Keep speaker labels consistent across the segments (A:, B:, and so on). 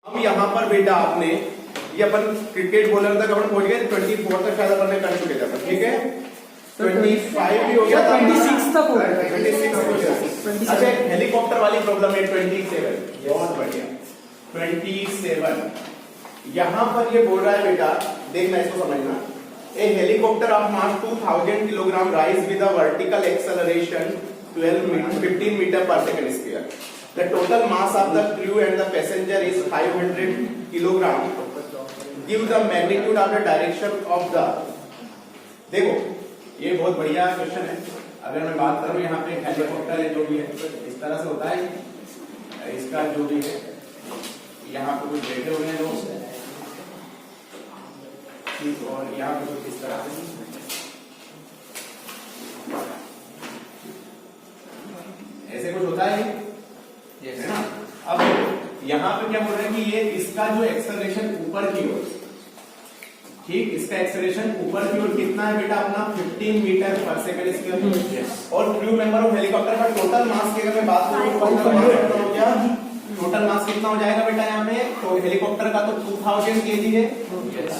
A: अब यहाँ पर बेटा आपने ये अपन क्रिकेट बॉलर तक अपन पहुंच गए, 24 तक शायद अपन ने कर चुके थे, ठीक है। 25 भी हो गया था,
B: 26 तक हो गया,
A: 26 हो गया। अच्छा हेलीकॉप्टर वाली प्रॉब्लम है 27, बहुत बढ़िया 27। यहाँ पर ये बोल रहा है बेटा, देखना इसको समझना, a helicopter of mass 2000 kilogram rise with a vertical acceleration 15 metre per second square. The total mass of the crew and the passenger is 500 kilogram. Give the magnitude of the direction of the. देखो ये बहुत बढ़िया question है। अगर मैं बात करूं यहाँ पे हेलीकॉप्टर है, जो भी है इस तरह से होता है, इसका जो भी है यहाँ पे कुछ बैठे हुए हैं लोग, ठीक, और यहाँ पे कुछ इस तरह से ऐसे कुछ होता है, है ना। अब यहाँ पे क्या बोल रहे हैं कि ये इसका जो एक्सेलरेशन ऊपर की ओर, ठीक, इसका एक्सेलरेशन ऊपर की ओर कितना है बेटा अपना 15 मीटर पर सेकंड स्क्वायर। और क्रू मेंबर ऑफ हेलीकॉप्टर का टोटल मास की अगर मैं बात करूं टोटल मास कितना हो जाएगा बेटा यहाँ पे, तो हेलीकॉप्टर का तो 2000 केजी है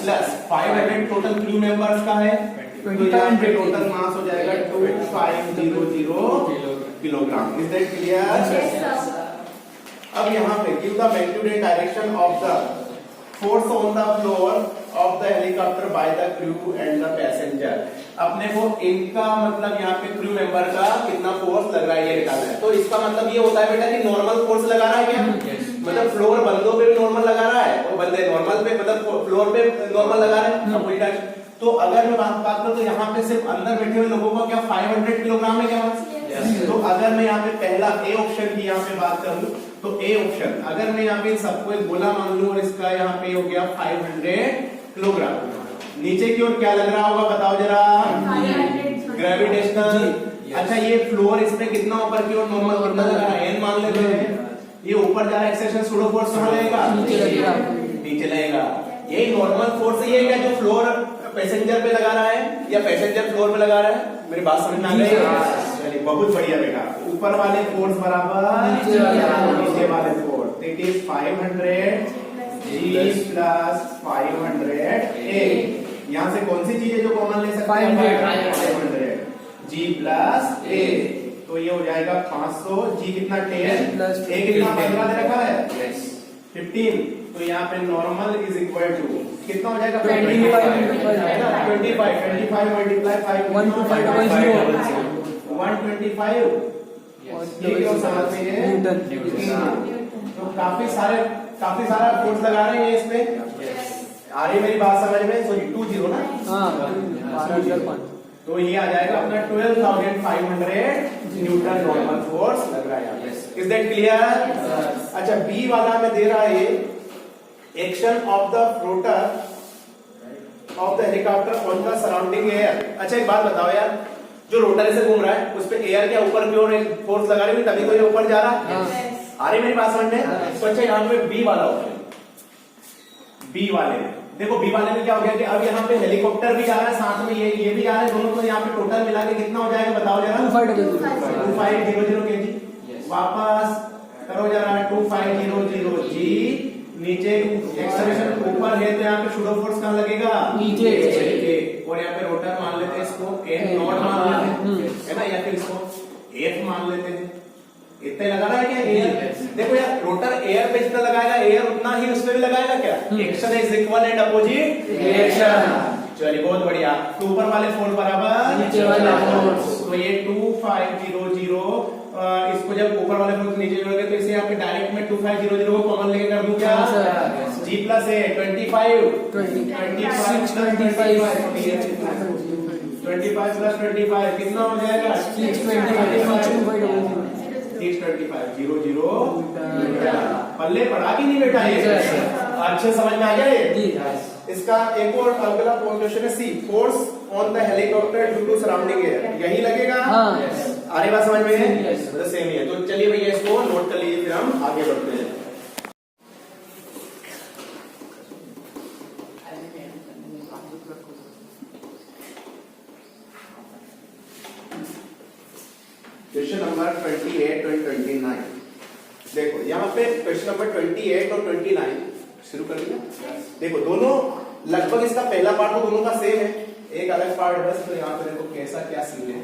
A: प्लस 500 टोटल क्रू मेंबर्स का है, तो यहाँ पे टोटल मास हो जाएगा 2500 किलोग्राम। Is that clear? अब यहाँ पे give the magnitude and direction of the force on the floor of the helicopter by the crew and the passenger. अपने को इनका मतलब यहाँ पे क्रू मेंबर का कितना फोर्स लग रहा है ये निकालना है। तो इसका मतलब ये होता है बेटा कि नॉर्मल फोर्स लगा रहा है क्या, मतलब फ्लोर बंदों पे भी नॉर्मल लगा रहा है और बंदे नॉर्मल पे मतलब फ्लोर पे नॉर्मल लगा रहे हैं। तो अगर मैं बात करूं तो यहाँ पे सिर्फ अंदर बैठे हुए लोगों का क्या 500 किलोग्राम है क्या? तो अगर मैं यहाँ पे पहला ए ऑप्शन की यहाँ पे बात करूं तो ए ऑप्शन, अगर मैं यहाँ पे सबको एक गोला मान लूं और इसका यहाँ पे हो गया 500 किलोग्राम, नीचे की ओर क्या लग रहा होगा बताओ जरा, ग्रेविटेशनल। अच्छा ये फ्लोर इस पे कितना ऊपर की ओर नॉर्मल कितना लग रहा है, एन मान लेते हैं। ये ऊपर जा रहा है एक्सेलरेशन सूडो फोर्स कहां लगेगा, नीचे लगेगा। यही नॉर्मल फोर्स ये क्या जो फ्लोर पैसेंजर पे लगा रहा है या पैसेंजर फ्लोर पे लगा रहा है, मेरी बात समझ में आ गई? चलिए बहुत बढ़िया बेटा, ऊपर वाले फोर्स बराबर नीचे वाले force, it is 500 G plus 500 A। यहाँ से कौन सी चीज है जो कॉमन ले सकते हैं, 500 G प्लस A, तो ये हो जाएगा 500, G कितना 10, A कितना 15 दे रखा है 15, तो यहाँ पे नॉर्मल इज इक्वल टू कितना हो जाएगा 25 मल्टीप्लाई 5 125 और साथ में ये तो काफी सारा फोर्स लगा रहे हैं इस पे। आ रही मेरी बात समझ में? सॉरी 20 ना, तो ये आ जाएगा अपना 12,500 न्यूटन नॉर्मल फोर्स लग रहा है। Is that clear? अच्छा बी वाला में दे रहा है action of the floater of the helicopter on the surrounding air. अच्छा एक बात बताओ यार, जो रोटर ऐसे घूम रहा है उस पे एयर क्या ऊपर की ओर फोर्स लगा रही है तभी तो ये ऊपर जा रहा है। आ रही मेरी बात समझ में? तो अच्छा यहाँ पे बी वाला ऑप्शन, बी वाले में देखो, बी वाले में क्या हो गया कि अब यहाँ पे हेलीकॉप्टर भी जा रहा है साथ में ये भी जा रहा है, दोनों को यहाँ पे टोटल मिला के कितना हो जाएगा बताओ जरा, 2500 kg। वापस करो जरा 2500 G, नीचे एक्सेलरेशन ऊपर है तो यहाँ पे सूडो फोर्स कहाँ लगेगा, नीचे, और यहाँ पे रोटर मान लेते हैं इसको N नॉट मान लेते हैं, है ना, या फिर इसको F मान लेते हैं। इतना लगाना है क्या एयर? देखो यार रोटर एयर पे जितना लगाएगा एयर उतना ही उस पे भी लगाएगा क्या, action is equal and opposite reaction. चलिए बहुत बढ़िया, तो ऊपर वाले फोर्स बराबर नीचे वाले फोर्स, तो ये 2500 इसको जब ऊपर वाले फोर्स नीचे जोड़ोगे तो इसे यहाँ पे डायरेक्ट में 2500 को कॉमन लेके कर दूं क्या, G प्लस A 25 25 कितना हो जाएगा 625 पल्ले पड़ा कि नहीं बेटा, ये अच्छे समझ में आ गया ये? इसका एक और अगला क्वेश्चन है C, force on the helicopter due to surrounding air, यही लगेगा? आ रही बात समझ में? तो सेम ही है। तो चलिए भैया इसको नोट कर लीजिए, फिर हम आगे बढ़ते हैं। क्वेश्चन नंबर 28 और 29 देखो, यहाँ पे क्वेश्चन नंबर 28 और 29 शुरू कर दिया। देखो दोनों लगभग इसका पहला पार्ट तो दोनों का सेम है, एक अलग पार्ट बस। तो यहाँ पे देखो कैसा क्या सीन है।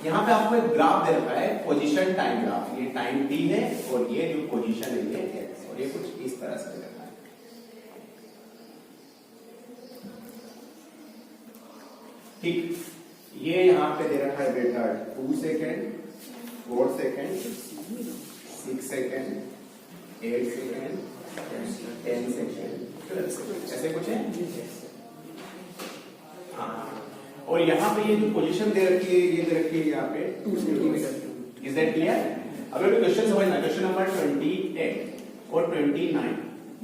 A: यहाँ पे आपको एक ग्राफ दे रखा है, पोजीशन टाइम ग्राफ। ये टाइम t है और ये जो पोजीशन है ये x, और ये कुछ इस तरह से दे रखा है। ठीक, ये यहाँ पे दे रखा है बेटा 2 second, 4 second, 6 second, 8 second, 10 second, ऐसे कुछ है। हाँ, और यहाँ पे ये जो पोजीशन दे रखी है ये दे रखी है यहाँ पे 2 सेंटीमीटर। Is that clear? अब ये क्वेश्चन समझना, क्वेश्चन नंबर 28 और 29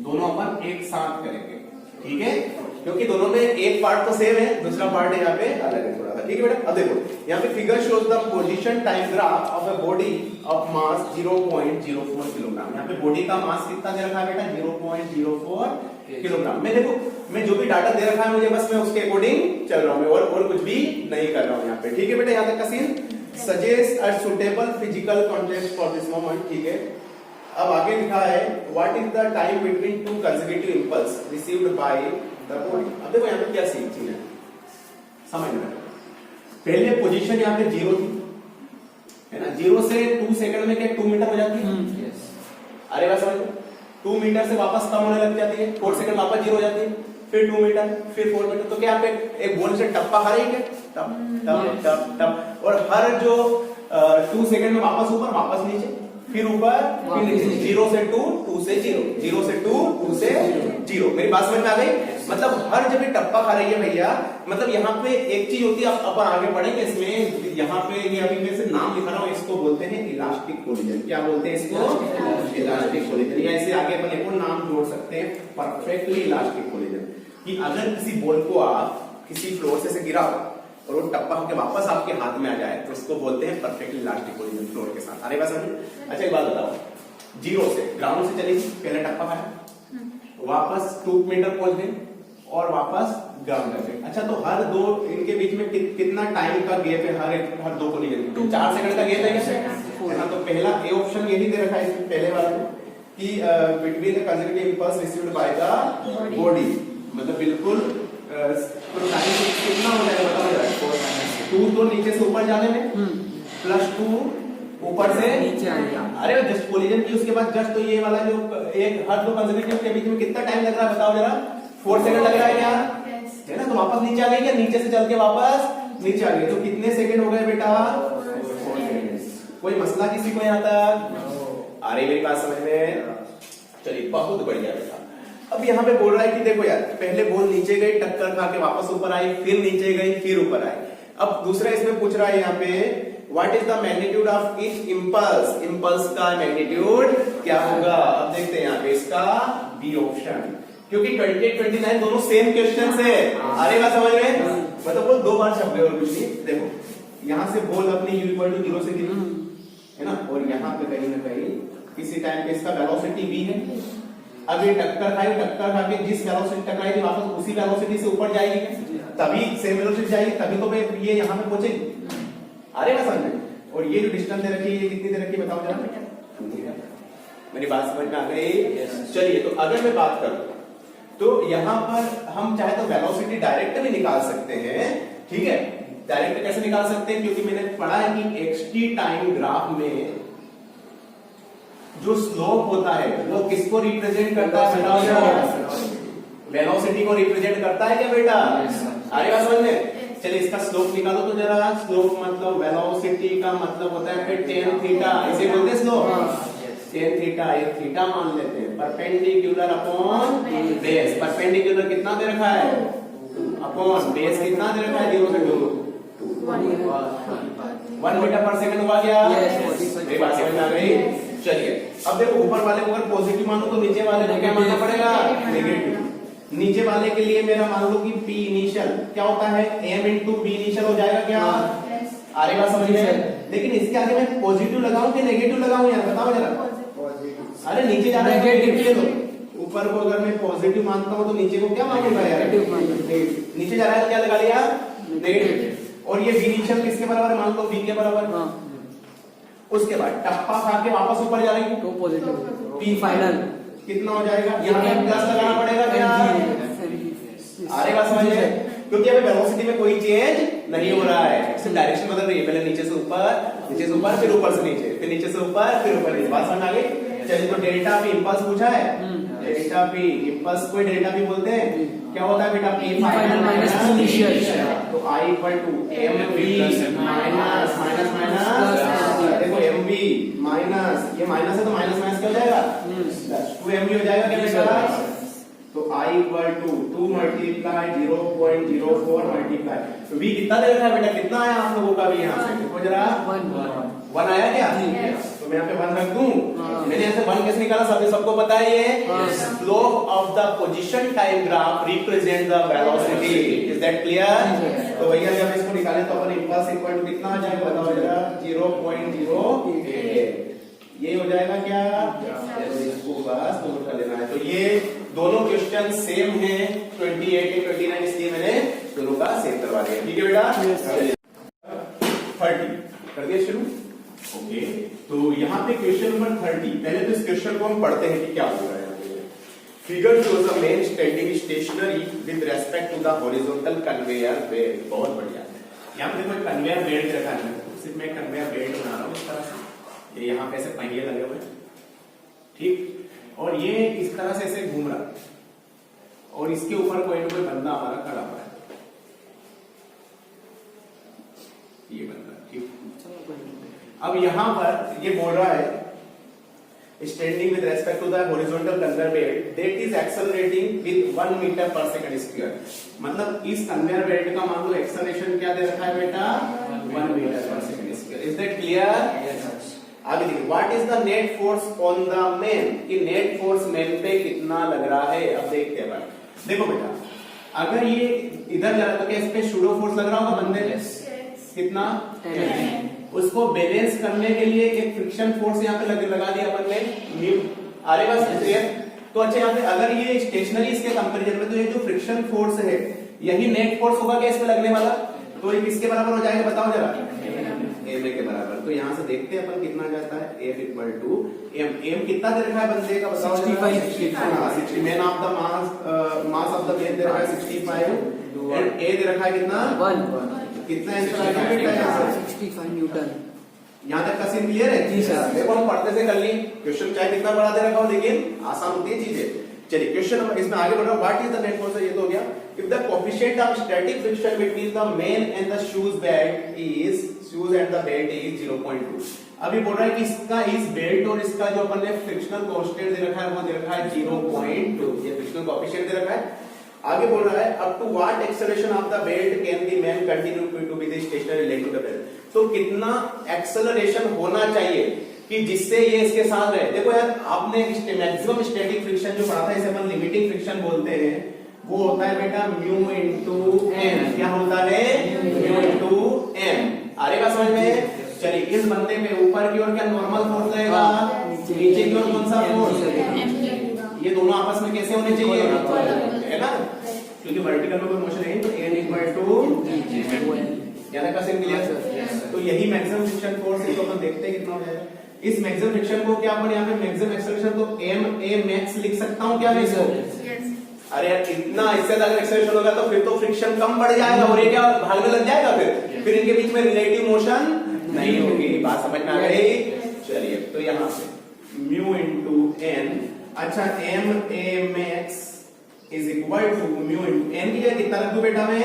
A: दोनों अपन एक साथ करेंगे, ठीक है? क्योंकि दोनों में एक पार्ट तो सेम है, दूसरा पार्ट यहाँ पे अलग है थोड़ा सा, ठीक है बेटा? अब देखो यहाँ पे figure shows the position time graph of a body of mass 0.04 kilogram. यहाँ पे बॉडी का मास कितना दे रखा है बेटा? 0.04 किलोग्राम। मैं देखो, मैं जो भी डाटा दे रखा है मुझे बस मैं उसके अकॉर्डिंग चल रहा हूँ, और कुछ भी नहीं कर रहा हूँ यहाँ पे, ठीक है बेटा? यहाँ तक का scene. Suggest a suitable physical context for this moment, ठीक है? अब आगे लिखा है what is the time between two consecutive impulse received by the body. अब देखो यहाँ पे क्या चीज है समझ में। पहले पोजीशन यहाँ पे 0 थी, है ना? 0 से 2 सेकंड में क्या 2 मीटर हो जाती है? अरे बात समझ, 2 मीटर से वापस कम होने लग जाती है, 4 सेकंड वापस 0 हो जाती है, फिर 2 मीटर, फिर 4 मीटर। तो क्या यहाँ पे एक बॉल से टप्पा खा रही है? टप टप टप टप, और हर जो 2 सेकंड में वापस ऊपर, वापस नीचे, फिर ऊपर, फिर नीचे। 0 से 2, 2 से 0, 0 से 2, 2 से 0। मेरी बात समझ में आ गई? मतलब हर जब ये टप्पा खा रही है भैया, मतलब यहाँ पे एक चीज होती है, अपन आगे बढ़ेंगे इसमें। यहाँ पे ये अभी मैं से नाम लिखा रहा हूँ, इसको बोलते हैं इलास्टिक कोलिजन। क्या बोलते हैं इसको? Elastic collision. या ऐसे आगे अपन एक और नाम जोड़ सकते हैं, परफेक्टली इलास्टिक कोलिजन। कि अगर किसी बॉल को आप किसी फ्लोर से गिराओ और वो टप्पा होकर वापस आपके हाथ में आ जाए तो उसको बोलते हैं परफेक्टली इलास्टिक कोलिजन फ्लोर के साथ। अरे बात समझ। अच्छा एक बात बताओ, 0 से ग्राउंड से चलेगी, पहले टप्पा खाया, वापस 2 मीटर पहुंच गए और वापस ग्राउंड कर गए। अच्छा तो हर दो इनके बीच में कितना टाइम का गैप है? हर दो कोलिजन 4 सेकंड का गैप है ना? तो पहला ए ऑप्शन यही दे रखा है इसमें पहले वाले में कि between the consecutive impulse received by the body, मतलब बिल्कुल तो टाइम कितना हो जाएगा बताओ जरा। 2 तो नीचे से ऊपर जाने में, प्लस 2 ऊपर से नीचे आएगा। अरे जस्ट कोलिजन की उसके बाद जस्ट तो ये वाला जो एक हर दो कंसेक्यूटिव के बीच में कितना टाइम लग रहा है बताओ जरा? 4 सेकंड लग रहा है क्या? है ना? तो वापस नीचे आ गई क्या? नीचे से चल के वापस नीचे आ गई, तो कितने सेकंड हो गए बेटा? 4 सेकंड। कोई मसला किसी को यहाँ तक? आ रही मेरी बात समझ में? चलिए बहुत बढ़िया बेटा। अब यहाँ पे बोल रहा है कि देखो यार, पहले बॉल नीचे गई, टक्कर खा के वापस ऊपर आई, फिर नीचे गई, फिर ऊपर आई। अब दूसरा इसमें पूछ रहा है यहाँ पे what is the magnitude of each impulse. Impulse का मैग्नीट्यूड क्या होगा? अब देखते हैं यहाँ पे इसका बी ऑप्शन, क्योंकि 28, 29 दोनों सेम क्वेश्चन है। अरे बात समझ में? मतलब वो 2 बार छप गए और कुछ नहीं। देखो यहाँ से बॉल अपनी u = 0 से गिरी, है ना? और यहाँ पे कहीं ना कहीं किसी टाइम पे इसका वेलोसिटी v है। अब ये टक्कर खाई, टक्कर खा के जिस वेलोसिटी टकराई थी वापस उसी वेलोसिटी से ऊपर जाएगी, तभी सेम वेलोसिटी जाएगी, तभी तो ये यहाँ पे पहुंचेगी। अरे बात समझ में? और ये जो डिस्टेंस दे रखी है ये कितनी दे रखी है बताओ जरा? मेरी बात समझ में आ गई? चलिए तो अगर मैं बात करूं तो यहाँ पर हम चाहे तो वेलोसिटी डायरेक्ट भी निकाल सकते हैं, ठीक है? डायरेक्ट कैसे निकाल सकते हैं? क्योंकि मैंने पढ़ा है कि एक्सटी टाइम ग्राफ में जो स्लोप होता है वो किसको रिप्रेजेंट करता है बताओ? वेलोसिटी को रिप्रेजेंट करता है क्या बेटा? अरे बात समझ में? चलिए इसका स्लोप निकालो तो जरा। स्लोप मतलब वेलोसिटी का मतलब होता है फिर tan थीटा, इसे बोलते हैं स्लोप। tan थीटा, ये थीटा मान लेते हैं। Perpendicular upon base. परपेंडिकुलर कितना दे रखा है? अपॉन बेस कितना दे रखा है? 0 से 2 1 मीटर पर सेकंड हुआ क्या? मेरी बात समझ में आ गई? चलिए अब देखो ऊपर वाले को अगर पॉजिटिव मानो तो नीचे वाले को क्या मानना पड़ेगा? नेगेटिव। नीचे वाले के लिए मेरा मान लो कि P इनिशियल क्या होता है? M into B इनिशियल हो जाएगा क्या? अरे बात समझ में? लेकिन इसके आगे मैं पॉजिटिव लगाऊं कि नेगेटिव लगाऊं यार बताओ जरा? अरे नीचे जा रहा है नेगेटिव, ऊपर को अगर मैं पॉजिटिव मानता हूं तो नीचे को क्या मानूंगा यार? नीचे जा रहा है तो क्या लगा लिया? नेगेटिव। और ये B इनिशियल किसके बराबर मान लो? B के बराबर। उसके बाद टप्पा खा के वापस ऊपर जा रही है तो पॉजिटिव। P फाइनल कितना हो जाएगा, यहाँ पे प्लस लगाना पड़ेगा क्या, आ रही बात समझ में, क्योंकि अभी वेलोसिटी में कोई चेंज नहीं हो रहा है, सिर्फ डायरेक्शन बदल रही है, पहले नीचे से ऊपर फिर ऊपर से नीचे, फिर नीचे से ऊपर फिर ऊपर नीचे, बात समझ आ गई। चलिए तो डेल्टा पी इंपल्स पूछा है, डेल्टा पी इंपल्स को डेल्टा पी बोलते हैं, क्या होता है बेटा, पी फाइनल माइनस इनिशियल, तो I equal to M V minus minus minus, देखो एम वी माइनस, ये माइनस है तो माइनस माइनस क्या हो जाएगा, प्लस 2 एम वी हो जाएगा क्या बेटा, तो I equal to 2 multiply 0.04 multiply, तो V कितना दे रखा है बेटा, कितना आया आप लोगों का भी यहाँ से, देखो जरा 1 आया क्या, तो मैं यहाँ पे 1 रख दूं, मैंने यहाँ से 1 कैसे निकाला, सबको पता है ये, slope of the position time graph represent the velocity, is that clear. तो भैया जब इसको निकाले तो अपन इंपल्स इक्वल टू कितना आ जाएगा बताओ जरा, 0.08, ये हो जाएगा क्या, इसको बस नोट कर लेना है। तो ये दोनों क्वेश्चन सेम है, 28 और 29, इसलिए मैंने दोनों का सेम करवा दिया, ठीक है बेटा। 30 कर दिया शुरू, ओके। तो यहाँ पे क्वेश्चन नंबर 30, पहले तो इस क्वेश्चन को हम पढ़ते हैं कि क्या हो रहा है। Figure shows a man standing stationary with respect to the horizontal conveyor belt, बहुत बढ़िया। यहाँ पे देखो कन्वेयर बेल्ट रखा है, सिर्फ मैं कन्वेयर बेल्ट बना रहा हूँ इस तरह से, ये यहाँ पे ऐसे पहिए लगे हुए, ठीक, और ये इस तरह से ऐसे घूम रहा है, और इसके ऊपर कोई ना कोई बंदा हमारा खड़ा हुआ है, ये बंदा, ठीक। अब यहाँ पर ये बोल रहा है standing with respect to the horizontal conveyor belt that is accelerating with 1 metre per second square, मतलब इस कन्वेयर बेल्ट का मान लो एक्सेलरेशन क्या दे रखा है बेटा, 1 metre per second square, is that clear. आगे देखिए, what is the net force on the man, कि नेट फोर्स मैन पे कितना लग रहा है, अब देखते हैं। देखो बेटा, अगर ये इधर जा रहा तो क्या इस पे शूडो फोर्स लग रहा होगा बंदे पे, कितना, उसको बैलेंस करने के लिए एक फ्रिक्शन फोर्स यहाँ पे लगा दिया अपन ने, म्यू, आरे बस क्लियर। तो अच्छा यहाँ पे अगर ये स्टेशनरी इसके कंपैरिजन में, तो ये जो फ्रिक्शन फोर्स है यही नेट फोर्स होगा क्या इस पे लगने वाला, तो ये किसके बराबर हो जाएगा बताओ जरा, एम के बराबर। तो यहाँ से देखते हैं अपन कितना जाता है, F equal to M, M कितना दे रखा है बंदे का बताओ, 65, man of the mass of the man दे रखा है 65, एंड ए दे रखा है कितना 1, कितना आंसर आ गया बेटा यहाँ से
B: 65 न्यूटन।
A: यहाँ तक का सीन क्लियर है जी सर, देखो हम पढ़ते से कर ली, क्वेश्चन चाहे कितना बड़ा दे रखा हो लेकिन आसान होती है चीजें। चलिए क्वेश्चन नंबर, इसमें आगे बढ़ रहा हूं, what is the net force, ये तो हो गया। If the coefficient of static friction between the man and the shoes belt is 0.2, अभी बोल रहा है कि इसका इस बेल्ट और इसका जो अपन ने फ्रिक्शनल कांस्टेंट दे रखा है वो दे रखा है 0.2, ये फ्रिक्शनल कोएफिशिएंट दे रखा है। आगे बोल रहा है up to what acceleration of the belt can the man continue to be the stationary leg to the belt, तो कितना एक्सेलरेशन होना चाहिए कि जिससे ये इसके साथ रहे। देखो यार, आपने मैक्सिमम स्टैटिक फ्रिक्शन जो पढ़ा था इसे अपन लिमिटिंग फ्रिक्शन बोलते हैं, वो होता है बेटा म्यू इनटू एम, क्या होता है म्यू इनटू एम, आएगा समझ में। चलिए इस बंदे पे ऊपर की ओर क्या नॉर्मल फोर्स रहेगा, नीचे की ओर कौन सा फोर्स, ये दोनों आपस में कैसे होने चाहिए, है ना, क्योंकि वर्टिकल में कोई मोशन है, तो n इक्वल टू यानी का सेम क्लियर। तो यही मैक्सिमम फ्रिक्शन फोर्स है, तो अपन देखते हैं कितना हो जाएगा। इस मैक्सिमम फ्रिक्शन को क्या अपन यहाँ पे मैक्सिमम एक्सेलरेशन तो m a max लिख सकता हूँ क्या मैं इसको, अरे यार इतना इससे ज्यादा एक्सेलरेशन होगा तो फिर तो फ्रिक्शन कम बढ़ जाएगा और ये क्या भागने लग जाएगा, फिर इनके बीच में रिलेटिव मोशन नहीं होगी, बात समझ में आ गई। चलिए तो यहाँ से म्यू इनटू n, अच्छा M A max is equal to mu into N की जगह कितना रख दूं बेटा मैं,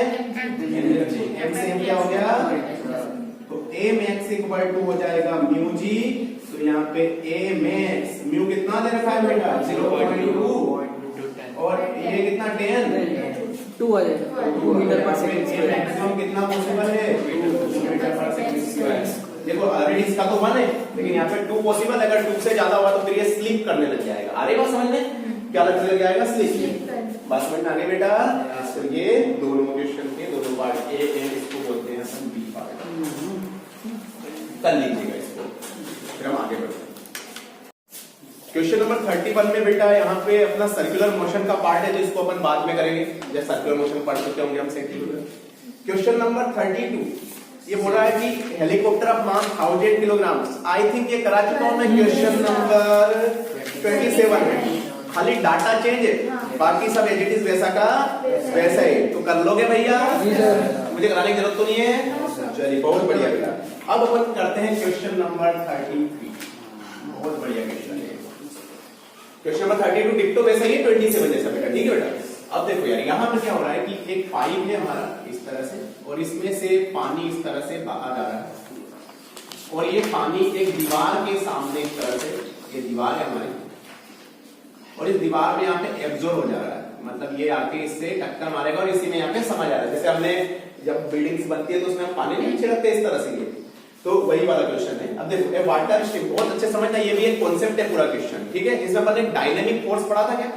A: एम से एम क्या हो गया, तो ए मैक्स इक्वल टू हो जाएगा म्यू जी, तो यहाँ पे ए मैक्स म्यू कितना दे रखा है बेटा 0.2 और ये कितना
B: 2 आ जाएगा 2 मीटर पर सेकंड,
A: मैक्सिमम कितना पॉसिबल है 2 मीटर पर सेकंड स्क्वायर। देखो ऑलरेडी इसका तो 1 है लेकिन यहाँ पे 2 पॉसिबल, अगर 2 से ज्यादा हुआ तो फिर ये स्लिप करने लग जाएगा, आ रही बात समझ में, क्या लगने लग जाएगा स्लिप, बात समझ में आ गई बेटा। तो ये दोनों क्वेश्चन के दोनों पार्ट ए एंड इसको बोलते हैं अपन बी पार्ट, कर लीजिएगा इसको, फिर हम आगे बढ़ते हैं। क्वेश्चन नंबर 31 में बेटा यहाँ पे अपना सर्कुलर मोशन का पार्ट है जिसको अपन बाद में करेंगे, जब सर्कुलर मोशन पढ़ चुके होंगे हम सेंटीमीटर। क्वेश्चन नंबर 32 ये बोल रहा है कि helicopter of mass 1000 kilogram, I think ये करा चुका हूं मैं क्वेश्चन नंबर 27 में, खाली डाटा चेंज है, बाकी सब एज इट इज वैसा का वैसा ही। तो कर लोगे भैया? मुझे कराने की जरूरत तो नहीं है। चलिए बहुत बढ़िया बेटा। अब अपन करते हैं क्वेश्चन नंबर 33। बहुत बढ़िया क्वेश्चन है क्वेश्चन नंबर 32। डिक्टो वैसा ही 27 जैसा बेटा, ठीक है बेटा। अब देखो यार यहाँ पे क्या हो रहा है कि एक पाइप है हमारा इस तरह से, और इसमें से पानी इस तरह से बाहर जा रहा है, और ये पानी एक दीवार के सामने इस तरह से, ये दीवार है हमारी, और इस दीवार में यहाँ पे एब्जॉर्ब हो जा रहा है, मतलब ये आके इससे टक्कर मारेगा और इसी में यहाँ पे समा जा रहा है। जैसे हमने जब बिल्डिंग्स बनती है तो उसमें हम पानी नहीं छिड़कते इस तरह से, ये तो वही वाला क्वेश्चन है। अब देखो वाटर स्ट्रीम बहुत अच्छे समझना, ये भी एक कॉन्सेप्ट है पूरा क्वेश्चन, ठीक है। इसमें अपन ने डायनेमिक फोर्स पढ़ा था क्या?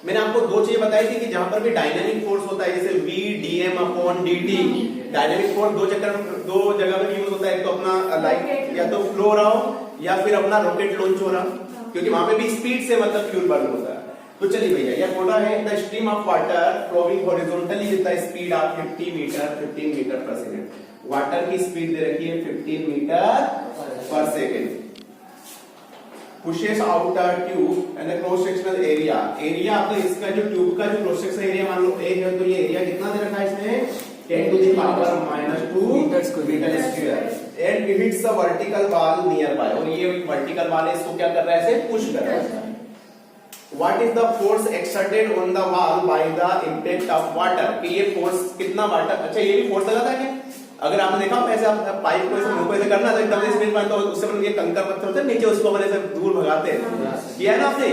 A: मैंने आपको दो चीजें बताई थी कि जहां पर भी डायनेमिक फोर्स होता है, जैसे V dm upon dt, dynamic force दो जगह पर यूज होता है। एक तो अपना लाइक या तो फ्लो हो रहा हो या फिर अपना रॉकेट लॉन्च हो रहा हो, क्योंकि वहां पे भी स्पीड से मतलब फ्यूल बर्न होता है। तो चलिए भैया यह बोला है the stream of water flowing horizontally with the speed of 15 metre per second. Water की स्पीड दे रखी है 15 metre per second. pushes out the tube and the cross sectional area आपको इसका जो ट्यूब का जो क्रॉस सेक्शनल एरिया मान लो A है, तो ये एरिया कितना दे रखा है इसमें 10 to the power -2 metre square, and it hits the vertical wall nearby, और ये वर्टिकल वाल है इसको क्या कर रहा है, ऐसे पुश कर रहा है। What is the force exerted on the wall by the impact of water, कि ये फोर्स कितना वाटर, अच्छा ये भी फोर्स लगा था क्या? अगर आपने देखा ऐसे आप पाइप को ऐसे मुंह पे ऐसे करना तो एकदम से स्पिन बनता है, उससे अपन ये कंकर पत्थर होते हैं नीचे, उसको अपन ऐसे दूर भगाते हैं, किया है ना आपने?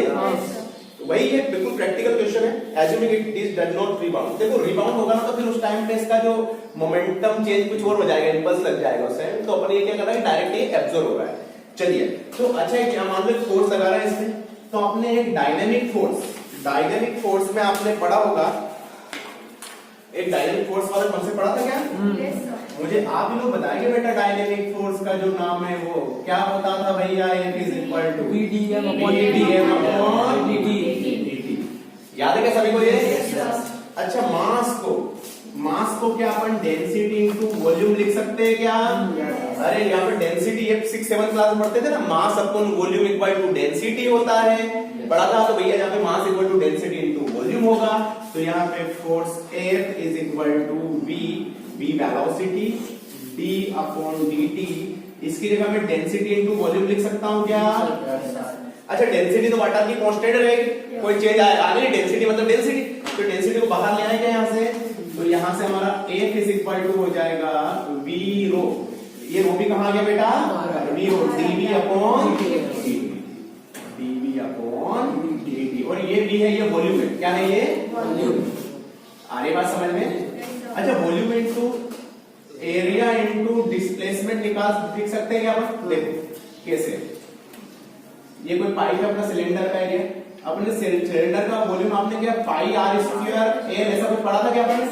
A: वही है, बिल्कुल प्रैक्टिकल क्वेश्चन है। Assuming it is does not rebound, देखो रिबाउंड होगा ना तो फिर उस टाइम पे इसका जो मोमेंटम चेंज कुछ और हो जाएगा, इंपल्स लग जाएगा उस टाइम, तो अपन ये क्या कर रहा है, डायरेक्टली एब्जॉर्ब हो रहा है। चलिए तो अच्छा क्या मान लो फोर्स लगा रहा है इसमें, तो आपने एक डायनेमिक फोर्स में आपने पढ़ा होगा, एक डायनेमिक फोर्स वाला कॉन्सेप्ट पढ़ा था क्या? मुझे आप ही लोग बताएंगे बेटा, डायनेमिक फोर्स का जो नाम है वो क्या होता था भैया? F is equal to
B: V dm upon
A: dt। याद है क्या सभी को ये? अच्छा मास को क्या अपन डेंसिटी इनटू वॉल्यूम लिख सकते हैं क्या? अरे यहाँ पे डेंसिटी 6-7 क्लास में पढ़ते थे ना, mass upon volume equal to density होता है, पढ़ा था। तो भैया यहाँ पे mass equal to density into volume होगा, तो यहाँ पे force F is equal to V velocity, d upon dt, इसकी जगह मैं डेंसिटी इनटू वॉल्यूम लिख सकता हूँ क्या? अच्छा डेंसिटी तो वाटर की कांस्टेंट रहेगी, कोई चेंज आ नहीं, डेंसिटी मतलब डेंसिटी, तो डेंसिटी को बाहर ले आएंगे यहाँ से, तो यहाँ से हमारा F इज इक्वल टू हो जाएगा V रो, ये रो भी कहाँ गया बेटा? V रो dV अपॉन dt, और ये V है, ये वॉल्यूम है, क्या है ये? वॉल्यूम। आ रही बात समझ में? अच्छा volume into area into displacement लिख सकते हैं क्या अपन? देखो कैसे, ये कोई पाइप है अपना सिलेंडर का एरिया, अपने सिलेंडर का वॉल्यूम आपने क्या पाई आर स्क्वायर एल ऐसा कुछ पढ़ा था क्या आपने?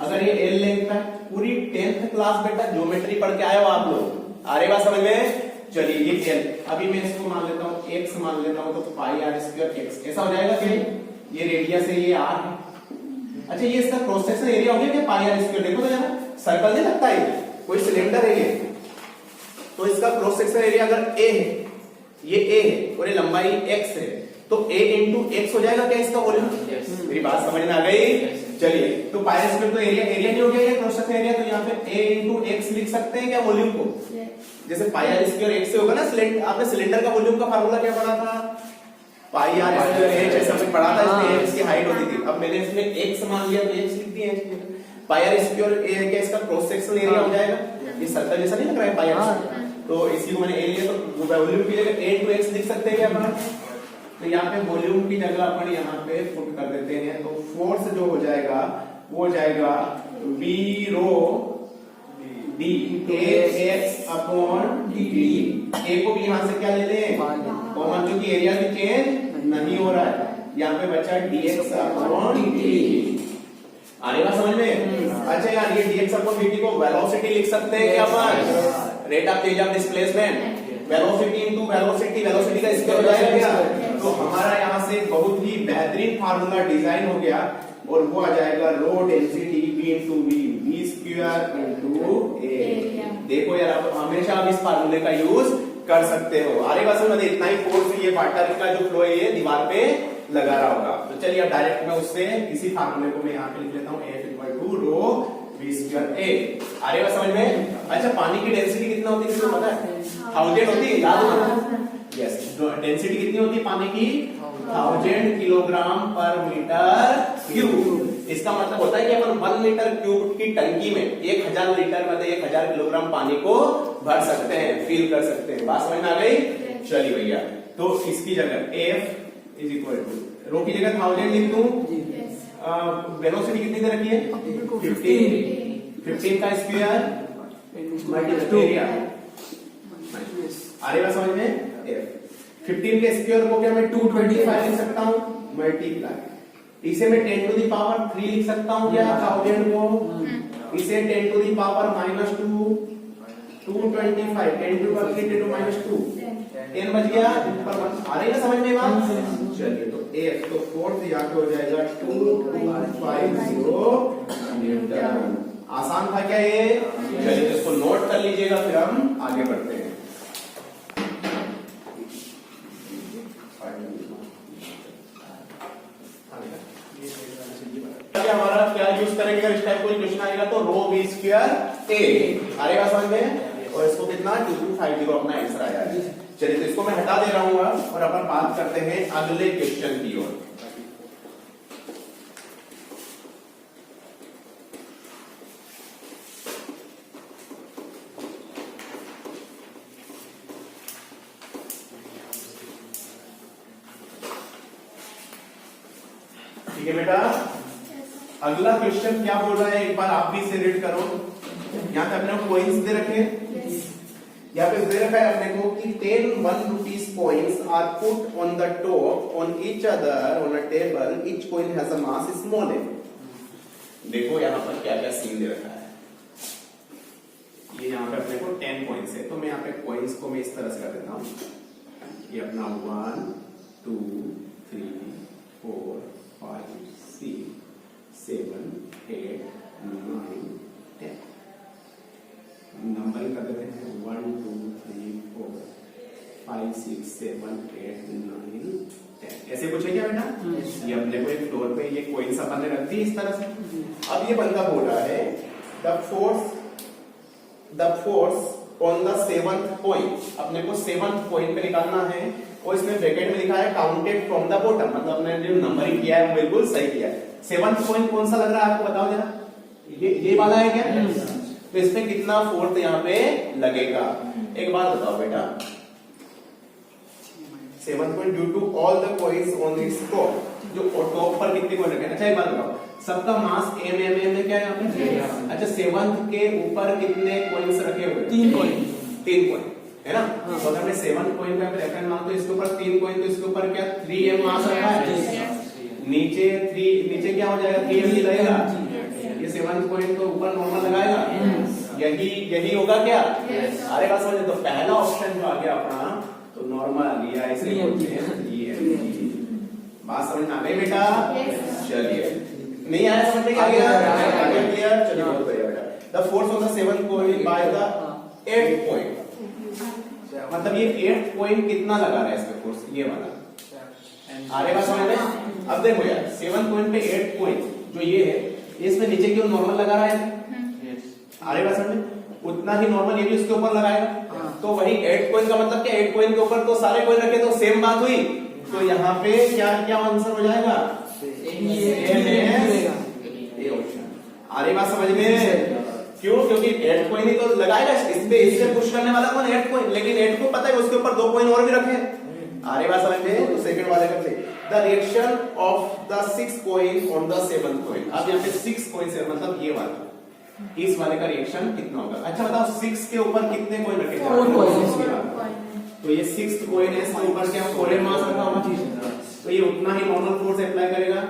A: अगर ये एल लेंथ का पूरी 10th क्लास बेटा ज्योमेट्री पढ़ के आए हो आप लोग, आ रही बात समझ में? चलिए ये एल, अभी मैं इसको मान लेता हूँ एक्स मान लेता हूँ, तो पाई आर स्क्वायर एक्स ऐसा हो जाएगा क्या? ये रेडियस है, ये आर है। अच्छा ये इसका क्रॉस सेक्शन एरिया हो गया क्या? पाई आर स्क्वायर, देखो तो जरा सर्कल नहीं लगता है, कोई सिलेंडर है ये, तो इसका क्रॉस सेक्शन एरिया अगर ए है, ये ए है और ये लंबाई एक्स है, तो a इंटू एक्स हो जाएगा क्या इसका वॉल्यूम? मेरी बात समझ में आ गई? चलिए तो पाई आर स्क्वायर तो एरिया नहीं हो गया, ये क्रॉस सेक्शन एरिया, तो यहाँ पे a इंटू एक्स लिख सकते हैं क्या वॉल्यूम को? जैसे पाई आर स्क्वायर एक्स से होगा ना, आपने सिलेंडर का वॉल्यूम का फार्मूला क्या पढ़ा था? पाई आर स्क्वायर एच ऐसा कुछ पढ़ा था, इसमें एक्स की हाइट होती थी। अब मैंने इसमें एक्स मान लिया तो एक्स लिख दिया, पाई आर स्क्वायर ए क्या इसका क्रॉस सेक्शनल एरिया हो जाएगा, ये सर्कल जैसा नहीं लग रहा है पाई आर, तो इसी को मैंने ए लिया, तो वॉल्यूम की जगह a इंटू एक्स लिख सकते हैं क्या अपन? तो यहाँ पे वॉल्यूम की जगह अपन यहाँ पे पुट कर देते हैं, तो फोर्स जो हो जाएगा वो हो जाएगा V rho d x upon dt, a को भी यहाँ से क्या ले लें कॉमन, क्योंकि एरिया भी चेंज नहीं हो रहा है, यहाँ पे बचा dx अपॉन dt। आने बात समझ में? अच्छा यार ये dx अपॉन dt को वेलोसिटी लिख सकते हैं क्या अपन? Rate of change of displacement, velocity into velocity का स्क्वायर हो जाएगा क्या? तो हमारा यहाँ से बहुत ही बेहतरीन फार्मूला डिजाइन हो गया, और वो आ जाएगा rho density v into v square into a। देखो यार आप हमेशा आप इस फार्मूले का यूज कर सकते हो। आरे बात समझ में? इतना ही फोर्स ये वाटर का जो फ्लो है ये दीवार पे लगा रहा होगा। तो चलिए अब डायरेक्ट मैं उससे इसी फार्मूले को मैं यहाँ पे लिख लेता हूँ, F equal to rho V square A। आ रही है बात समझ में? अच्छा, पानी की डेंसिटी कितना होती है किसको पता है? 1000 होती है, याद होगा? यस, डेंसिटी कितनी होती है पानी की? 1000 किलोग्राम पर मीटर क्यूब। इसका मतलब होता है कि अपन 1 मीटर क्यूब की टंकी में 1000 लीटर मतलब 1000 किलोग्राम पानी को भर सकते हैं, फिल कर सकते हैं। बात समझ में आ गई? चलिए भैया, तो इसकी जगह F इज इक्वल टू रो की जगह 1000 लिख दूं। वेलोसिटी कितनी दे रखी है? 15 का स्क्वायर मल्टीप्लाई एरिया। आ रही बात समझ में? F 15 के स्क्वायर को क्या मैं 225 लिख सकता हूँ, मल्टीप्लाई इसे मैं 10 टू द पावर 3 लिख सकता हूँ क्या 1000 को? इसे 10 to the power -2 225 10 to power 3 10 to -2 10 बच गया ऊपर 1। आ रही है समझ में बात? चलिए, तो F तो फोर्थ यहाँ पे हो जाएगा 2250 न्यूटन। आसान था क्या ये? चलिए, तो इसको नोट कर लीजिएगा, फिर हम आगे बढ़ते हैं। हमारा क्या यूज करेंगे अगर इस टाइप कोई क्वेश्चन आएगा तो रो V स्क्वायर A। आएगा समझ में? और इसको कितना 2250 अपना आंसर आया है। चलिए, तो इसको मैं हटा दे रहा हूँ और अपन बात करते हैं अगले क्वेश्चन की ओर। ठीक है बेटा, अगला क्वेश्चन क्या बोल रहा है एक बार आप भी इसे रीड करो। यहाँ पे अपने को कॉइन्स दे रखे हैं, यहाँ पे दे रखा है अपने को कि 10 1 rupees coins are put on the top on each other on a table, each coin has a mass small m। देखो यहाँ पर क्या क्या सीन दे रखा है। ये यहाँ पे अपने को 10 कॉइन्स है, तो मैं यहाँ पे कॉइन्स को मैं इस तरह से कर देता हूँ। ये अपना 1 2 3 4 5 6 7 8 9 10 नंबरिंग कर देते हैं 1 2 3 4 5 6 7 8 9 10। ऐसे कुछ है क्या बेटा? ये अपने को एक फ्लोर पे ये कॉइन्स अपन ने रख दी इस तरह से। अब ये बंदा बोल रहा है the force on the 7th point. अपने को 7th पॉइंट पे निकालना है और इसमें ब्रैकेट में लिखा है काउंटेड फ्रॉम द बॉटम, मतलब अपने जो नंबरिंग किया है वो बिल्कुल सही किया है। 7th पॉइंट कौन सा लग रहा है आपको बताओ जरा? ये वाला है क्या? तो इसमें कितना फोर्थ यहाँ पे लगेगा? एक बात बताओ बेटा, 7th point due to all the coins on this top, जो टॉप पर कितने कॉइन रखे? अच्छा एक बात बताओ, सबका मास m में क्या है यहाँ पे? अच्छा 7th के ऊपर कितने कॉइन्स रखे हुए? 3 कॉइन है ना? तो अगर मैं 7 कॉइन का रेफरेंस मान तो इसके ऊपर 3 कॉइन, तो इसके ऊपर क्या 3m मास रखा है? नीचे क्या हो जाएगा? 3m ही लगेगा। ये 7th पॉइंट तो ऊपर नॉर्मल लगाएगा, यही होगा क्या? अरे बात समझे? तो पहला ऑप्शन जो आ गया अपना तो नॉर्मल आ गया, इसलिए बोलते हैं बात समझ में आ गई बेटा? चलिए, नहीं आया समझ में? क्या गया क्लियर? चलिए बहुत बढ़िया बेटा। The force on the 7th point by the 8th point, मतलब ये 8th पॉइंट कितना लगा रहा है इसमें फोर्स? ये वाला। आ रही बात समझ में? अब देखो यार 7th पॉइंट पे 8th पॉइंट जो ये है, इसमें नीचे क्यों नॉर्मल लगा रहा है? आ रही बात समझ में? उतना ही नॉर्मल ये भी उसके ऊपर लगाएगा। तो वही 8 कॉइन का मतलब क्या? 8 कॉइन के ऊपर तो सारे कॉइन रखे, तो सेम बात हुई। तो यहाँ पे क्या क्या आंसर हो जाएगा? ये ऑप्शन। आ रही बात समझ में? क्यों? क्योंकि 8 कॉइन ही तो लगाएगा, इससे पुश करने वाला कौन? 8 कॉइन। लेकिन 8 को पता है उसके ऊपर 2 कॉइन और भी रखे। आ रही बात समझ में? तो सेकंड वाले करते the reaction of the 6th coin on the 7th coin. अब यहाँ पे 6 कॉइन है, मतलब ये वाला, इस वाले का रिएक्शन कितना होगा? अच्छा बताओ 6 के ऊपर कितने कॉइन रखे? 4 कॉइन। तो ये 6th कॉइन है, इसके ऊपर क्या 4m मास रखा होगा, तो ये उतना ही नॉर्मल फोर्स अप्लाई करेगा।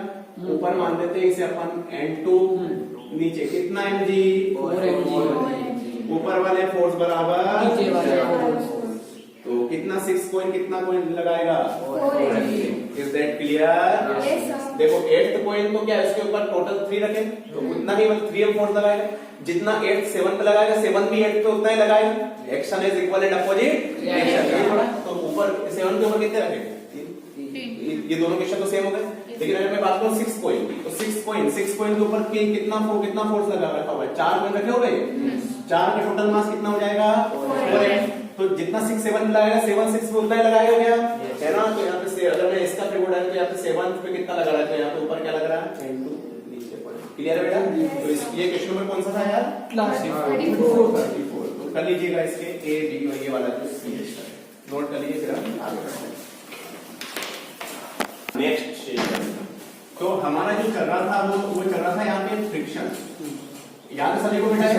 A: ऊपर मान देते हैं इसे अपन N2, नीचे कितना mg? ऊपर वाले फोर्स बराबर तो कितना 6 कॉइन कितना कॉइन लगाएगा? Is that clear? देखो 8th कॉइन को क्या इसके ऊपर टोटल 3 रखे, तो उतना ही मतलब 3m फोर्स लगाएगा। जितना 8th 7 पे लगाएगा, 7 भी 8 पे उतना ही लगाएगा। Action is equal and opposite reaction. तो ऊपर 7 के ऊपर कितने रखे? ये दोनों क्वेश्चन तो सेम हो गए। लेकिन अगर मैं बात करूं 6 कॉइन की, तो 6 कॉइन के ऊपर कितना फोर्स लगा रखा हुआ है? 4 कॉइन रखे हो गए, 4 का टोटल मास कितना हो जाएगा? 4m। तो जितना 6 7 लगाएगा 7 6 में उतना ही लगाएगा क्या है ना। तो यहाँ पे अगर मैं इसका फिगर डालूं तो यहाँ पे 7 पे कितना लगा रहा है, तो यहाँ पे ऊपर क्या लग रहा है? 10 नीचे पॉइंट। क्लियर है बेटा? तो ये क्वेश्चन नंबर कौन सा था यार?
B: क्लास
A: 34। तो कर लीजिएगा इसके ए बी और ये वाला जो नोट कर लीजिए, फिर हम आगे बढ़ते हैं नेक्स्ट। तो हमारा जो चल रहा था वो चल रहा था यहाँ पे फ्रिक्शन। याद है सभी को बेटा?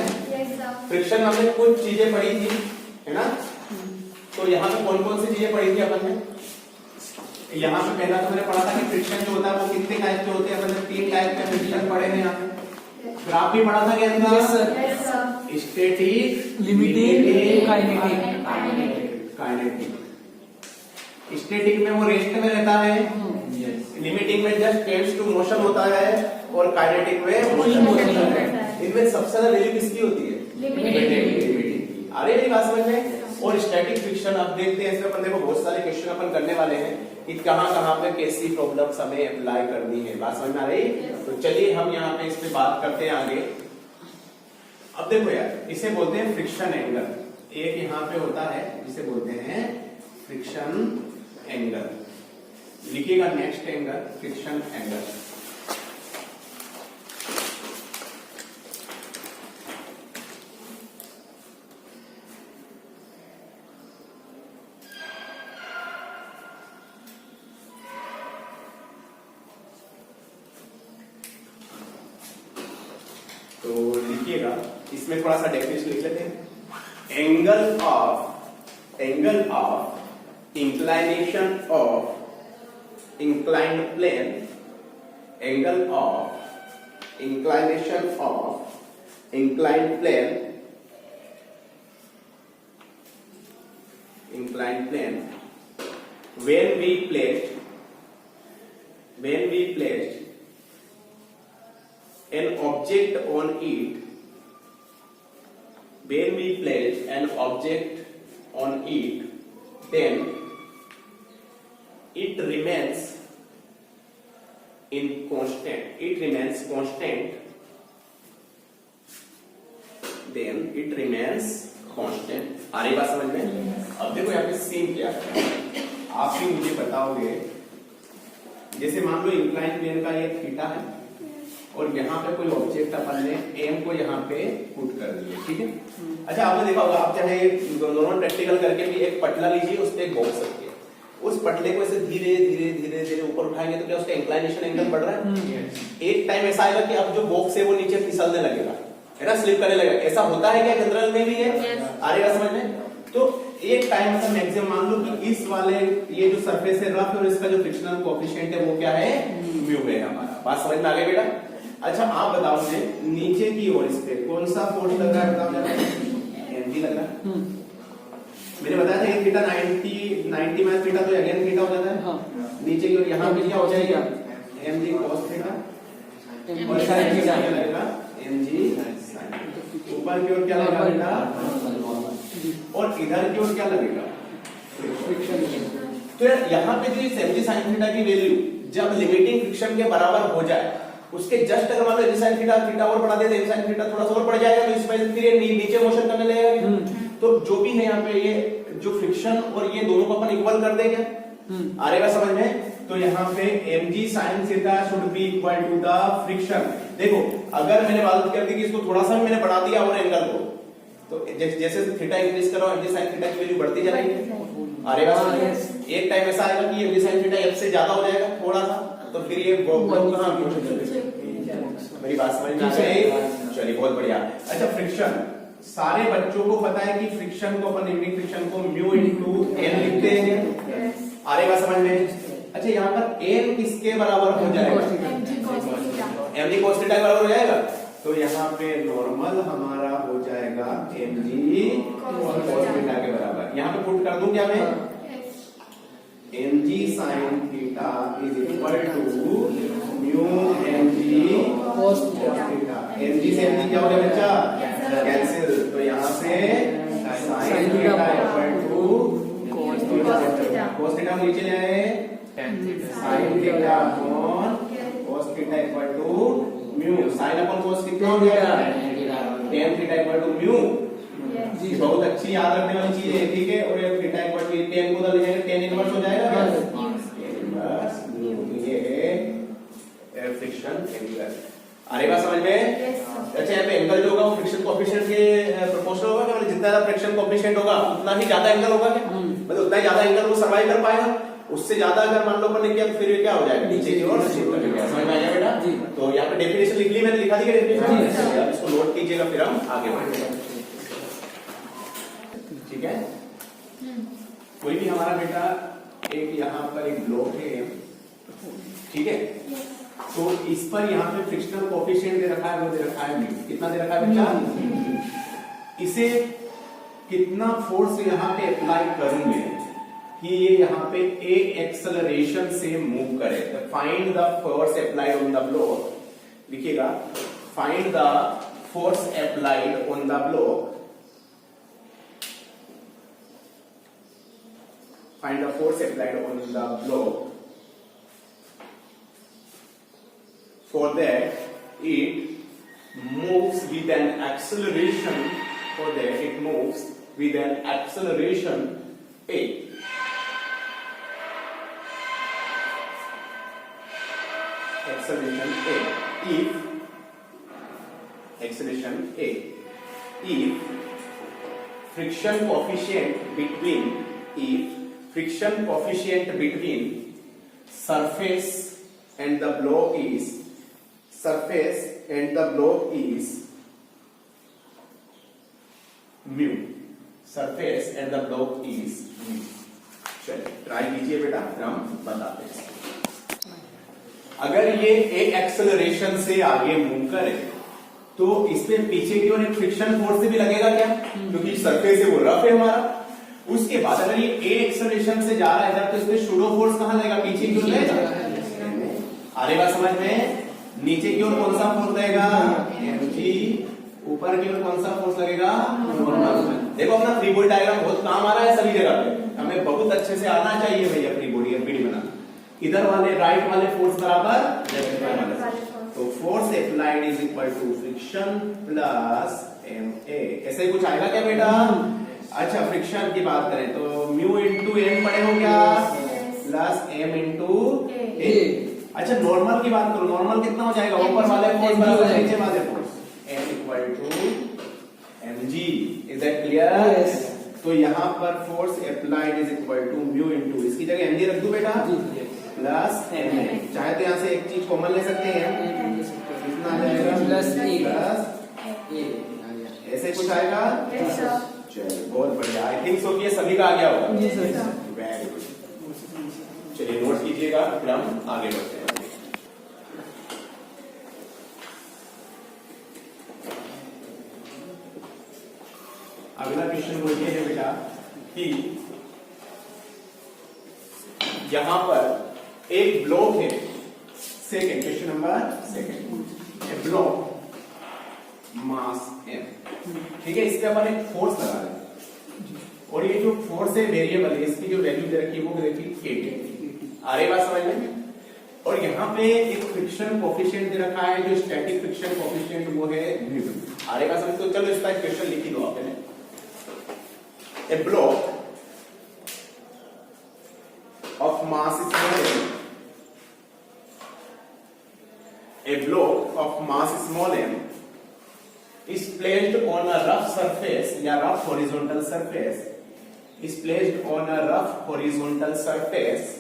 A: फ्रिक्शन में हमने कुछ चीजें पढ़ी थी, है ना। तो यहाँ पे कौन कौन सी चीजें पढ़ी थी अपन ने? यहाँ पे पहला तो मैंने पढ़ा था कि फ्रिक्शन जो होता है वो कितने टाइप के होते हैं। अपन ने 3 टाइप के फ्रिक्शन पढ़े हैं यहाँ पे। फिर आप भी पढ़ा था क्या इनका? Static,
B: limiting,
A: kinetic. स्टैटिक में वो रेस्ट में रहता है, लिमिटिंग में जस्ट टेंड्स टू मोशन होता है, और काइनेटिक में मोशन होता है। इनमें सबसे ज्यादा वैल्यू किसकी होती है? लिमिटिंग। आ रही है मेरी बात समझ में? और स्टैटिक फ्रिक्शन अब देखते हैं, इसमें अपन देखो बहुत सारे क्वेश्चन अपन करने वाले हैं कि कहां पे कैसी प्रॉब्लम्स हमें अप्लाई करनी है। बात समझ में आ रही? तो चलिए हम यहाँ पे इस पे बात करते हैं आगे। अब देखो यार, इसे बोलते हैं फ्रिक्शन एंगल। एक यहाँ पे होता है जिसे बोलते हैं फ्रिक्शन एंगल। लिखिएगा नेक्स्ट एंगल, फ्रिक्शन एंगल। तो लिखिएगा, इसमें थोड़ा सा डेफिनेशन लिख लेते हैं। Angle of inclination of inclined plane, angle of inclination of inclined plane, when we placed an object on it, then it remains constant। आ रही बात समझ में? अब देखो यहाँ पे सीन क्या है, आप भी मुझे बताओगे। जैसे मान लो इंक्लाइन प्लेन का ये थीटा है, और यहाँ पे कोई ऑब्जेक्ट अपन ने एम को यहाँ पे पुट कर दिया, ठीक है। अच्छा, आपने देखा होगा, आप चाहे नॉर्मल प्रैक्टिकल करके भी एक पटला लीजिए, उस पर एक बॉक्स रखिए, उस पटले को ऐसे धीरे धीरे धीरे धीरे ऊपर उठाएंगे तो क्या उसका इंक्लाइनेशन एंगल बढ़ रहा है? एक टाइम ऐसा आएगा कि अब जो बॉक्स है वो नीचे फिसलने लगेगा, है ना, स्लिप करने लगेगा। ऐसा होता है क्या जनरल में भी है? आ रही बात समझ में? तो एक टाइम ऐसा मैक्सिमम मान लो कि इस वाले ये जो सरफेस है रफ, और इसका जो फ्रिक्शनल कोएफिशिएंट है वो क्या है? म्यू है हमारा। बात समझ में आ गई बेटा? अच्छा, आप बताओ मुझे, नीचे की ओर इस पे कौन सा फोर्स लग रहा है? बताओ जरा। mg लग रहा है। मैंने बताया था ये थीटा 90 माइनस थीटा तो अगेन थीटा हो जाता है। हाँ। नीचे की ओर यहाँ पे क्या हो जाएगा? mg cos थीटा, और sin थीटा क्या लगेगा? mg sin। ऊपर की ओर क्या लगेगा बेटा? और इधर की ओर क्या लगेगा? तो यार यहाँ पे जो mg sin थीटा की वैल्यू जब लिमिटिंग फ्रिक्शन के बराबर हो जाए, उसके जस्ट अगर मान लो mg sin थीटा और बढ़ा देते हैं, sin थीटा थोड़ा सा और बढ़ जाएगा, तो इस वजह से फिर ये नीचे मोशन करने लगेगा। तो जो भी है यहाँ पे ये जो फ्रिक्शन और ये दोनों को अपन इक्वल कर देंगे। आ रहेगा समझ में? तो यहाँ पे mg sin theta should be equal to the friction. देखो, अगर मैंने बात कर दी कि इसको थोड़ा सा मैंने बढ़ा दिया और एंगल को, तो जैसे थीटा इंक्रीज करो mg sin थीटा की वैल्यू बढ़ती जाएगी। आ रहेगा समझ में? एक टाइम ऐसा आएगा कि mg sin थीटा f से ज्यादा हो जाएगा थोड़ा सा, तो फिर ये कहां मेरी बात समझ में आ गई? चलिए, बहुत बढ़िया। अच्छा, फ्रिक्शन सारे बच्चों को पता है कि फ्रिक्शन को अपन लिमिटिंग फ्रिक्शन को म्यू इनटू एन लिखते हैं। आ रही बात समझ में? अच्छा, यहाँ पर एन किसके बराबर हो जाएगा? mg cos थीटा के बराबर हो जाएगा। तो यहाँ पे नॉर्मल हमारा हो जाएगा mg cos थीटा के बराबर। यहाँ पे पुट कर दूं क्या मैं? mg sin theta is equal to mu mg cos theta. mg से mg क्या हो गया बच्चा? कैंसिल। तो यहाँ से sin theta equal to cos theta. cos theta नीचे ले आए sine theta upon cos theta equal to mu. Sine upon cos कितना हो जाएगा? tan theta equal to mu. जी बहुत अच्छी याद रखने वाली चीज है, ठीक है। और ये थीटा इक्वल टू tan को उधर ले जाएंगे, tan इनवर्स हो जाएगा क्या? इनवर्स ये फ्रिक्शन एंगल। आ रही बात समझ में? अच्छा यहाँ पे एंगल जो होगा वो फ्रिक्शन कोएफिशिएंट के प्रोपोर्शनल होगा क्या? मतलब जितना ज्यादा फ्रिक्शन कोएफिशिएंट होगा उतना ही ज्यादा एंगल होगा क्या? मतलब उतना ही ज्यादा एंगल वो सर्वाइव कर पाएगा। उससे ज्यादा अगर मान लो अपन ने किया तो फिर क्या हो जाएगा? नीचे की ओर शिफ्ट कर जाएगा। समझ में आ गया बेटा? तो यहाँ पे डेफिनेशन लिख ली मैंने, लिखा दी क्या डेफिनेशन? अब इसको नोट कीजिएगा, फिर हम आगे बढ़ेंगे। ठीक है। कोई भी हमारा बेटा एक यहाँ पर एक ब्लॉक है, ठीक है। तो इस पर यहाँ पे फ्रिक्शनल कोएफिशिएंट दे रखा है, वो दे रखा है म्यू। कितना दे रखा है बच्चा? इसे कितना फोर्स यहाँ पे अप्लाई करूंगे कि ये यहाँ पे ए एक्सेलरेशन से मूव करे। तो find the force applied on the block. लिखिएगा, find the force applied on the block. Find the force applied on the block. For that, it moves with an acceleration. For that, it moves with an acceleration a. Acceleration a. If friction coefficient between surface and the block is mu. Surface and the block is mu. चलिए try कीजिए बेटा, फिर हम बताते हैं। अगर ये एक एक्सेलरेशन से आगे मूव करे तो इसमें पीछे की ओर एक फ्रिक्शन फोर्स भी लगेगा क्या? क्योंकि सरफेस है वो रफ है हमारा। उसके बाद अगर ये ए एक्सेलरेशन से जा रहा है इधर, तो इसमें शूडो फोर्स कहां लगेगा? पीछे की ओर लगेगा। अरे बात समझ में? नीचे की ओर कौन सा फोर्स लगेगा? mg। ऊपर की ओर कौन सा फोर्स लगेगा? नॉर्मल। देखो अपना फ्री बॉडी डायग्राम बहुत काम आ रहा है सभी जगह पे, हमें बहुत अच्छे से आना चाहिए भैया फ्री बॉडी एफबीडी बना। इधर वाले राइट वाले फोर्स बराबर लेफ्ट वाले। तो force applied is equal to friction plus ma। ऐसे ही कुछ आएगा क्या बेटा? अच्छा फ्रिक्शन की बात करें तो म्यू इंटू एम पड़े हो क्या? प्लस एम इंटू ए। अच्छा नॉर्मल की बात करो, नॉर्मल कितना हो जाएगा? ऊपर वाले फोर्स बराबर नीचे वाले force, M equal to M G. Is that clear? तो यहाँ पर force applied is equal to mu into, इसकी जगह एम जी रख दू बेटा, प्लस एम ए। चाहे तो यहाँ से एक चीज कॉमन ले सकते हैं, कितना आ जाएगा? प्लस ए। ऐसे कुछ आएगा? चलिए बहुत बढ़िया। आई थिंक सो कि ये सभी का आ गया होगा। Very good. चलिए नोट कीजिएगा, फिर हम आगे बढ़ते हैं। अगला क्वेश्चन वो ये है बेटा कि यहां पर एक ब्लॉक है। सेकेंड क्वेश्चन नंबर सेकेंड, ए ब्लॉक मास m, ठीक है। इसके अपन एक फोर्स लगा रहे हैं और ये जो फोर्स है वेरिएबल है, इसकी जो वैल्यू दे रखी है वो देखिए kT। आ रही बात समझ में? और यहाँ पे एक फ्रिक्शन कोएफिशिएंट दे रखा है, जो स्टैटिक फ्रिक्शन कोएफिशिएंट वो है म्यू। आ रही बात समझ? तो चलो इसका क्वेश्चन लिख ही दो आपने। A block of mass small m, a block of mass small m is placed on a rough surface या rough horizontal surface, is placed on a rough horizontal surface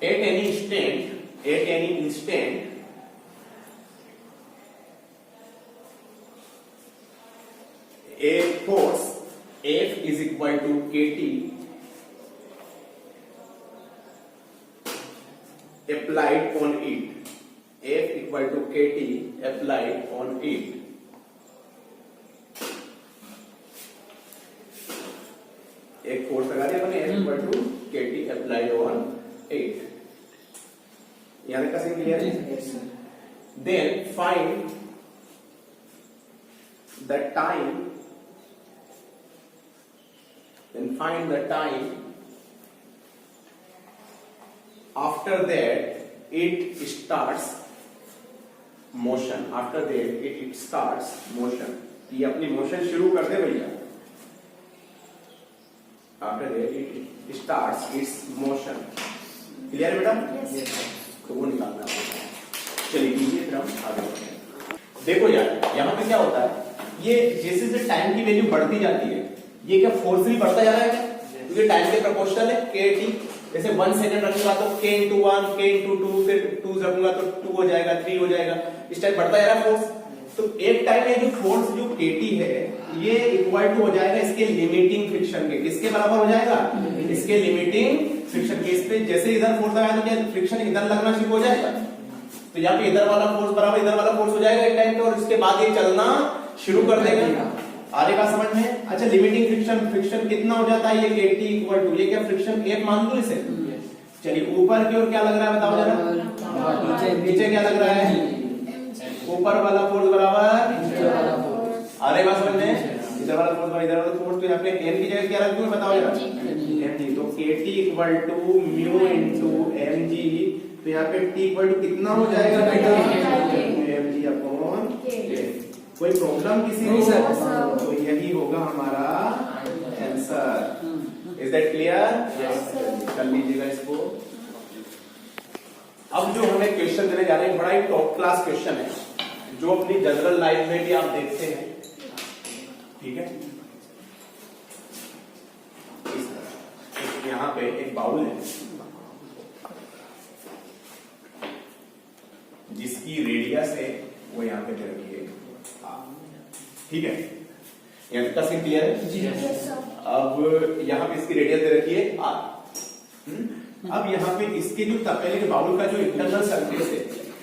A: at any instant a force F is equal to kT applied on it. F equal to kT applied on it. एक force लगा दिया अपने F equal to kT applied on it. यहाँ तक का scene clear है? then find the time, after that it starts motion, after that it starts motion, ये अपनी मोशन शुरू कर दे भैया, after that it starts its motion, clear है बेटा? तो वो निकालना है। चलिए कीजिए फिर हम आगे बढ़ते हैं। देखो यार यहाँ पे क्या होता है, ये जैसे जैसे टाइम की वैल्यू बढ़ती जाती है, ये क्या फोर्सली बढ़ता जा रहा है क्या? क्योंकि टाइम के प्रोपोर्शनल है के टी, जैसे 1 सेकंड रखूंगा तो k into 1, k into 2, फिर 2 रखूंगा तो 2 हो जाएगा, 3 हो जाएगा, इस टाइप बढ़ता जा रहा है फोर्स। तो एक टाइम में जो फोर्स जो kT है ये इक्वल टू हो जाएगा इसके लिमिटिंग फ्रिक्शन के, किसके बराबर हो जाएगा? इसके लिमिटिंग फ्रिक्शन के। इस पे जैसे इधर फोर्स लगाया तो क्या फ्रिक्शन इधर लगना शुरू हो जाएगा, तो यहाँ पे इधर वाला फोर्स बराबर इधर वाला फोर्स हो जाएगा एक टाइम पे, और इसके बाद ये चलना शुरू कर देगा। आ रहेगा समझ में? अच्छा लिमिटिंग फ्रिक्शन कितना हो जाता है? ये kT इक्वल टू, ये क्या फ्रिक्शन 1 मान लो इसे। चलिए ऊपर की ओर क्या लग रहा है बताओ जरा, नीचे क्या लग रहा है? ऊपर वाला फोर्स बराबर आ रहेगा समझ में? इधर वाला फोर्स बराबर इधर वाला फोर्स, तो यहाँ पे n की जगह क्या रख दूं बताओ जरा? mg, तो kT equal to mu into mg, तो यहाँ पे t इक्वल टू कितना हो जाएगा बेटा? mg upon k। कोई प्रॉब्लम किसी को? तो यही होगा हमारा आंसर। Is that clear? कर लीजिएगा इसको। अब जो हमें क्वेश्चन देने जा रहे हैं बड़ा ही टॉप क्लास क्वेश्चन है, जो अपनी जनरल लाइफ में भी आप देखते हैं, ठीक है? यहाँ पे एक बाउल है जिसकी रेडियस है वो यहाँ पे दे रखी है, ठीक है? यहाँ तक का सीन क्लियर है? जी। अब यहाँ पे इसकी रेडियस दे रखी है r। अब यहाँ पे इसके जो तपेले के बाउल का जो इंटरनल सरफेस है,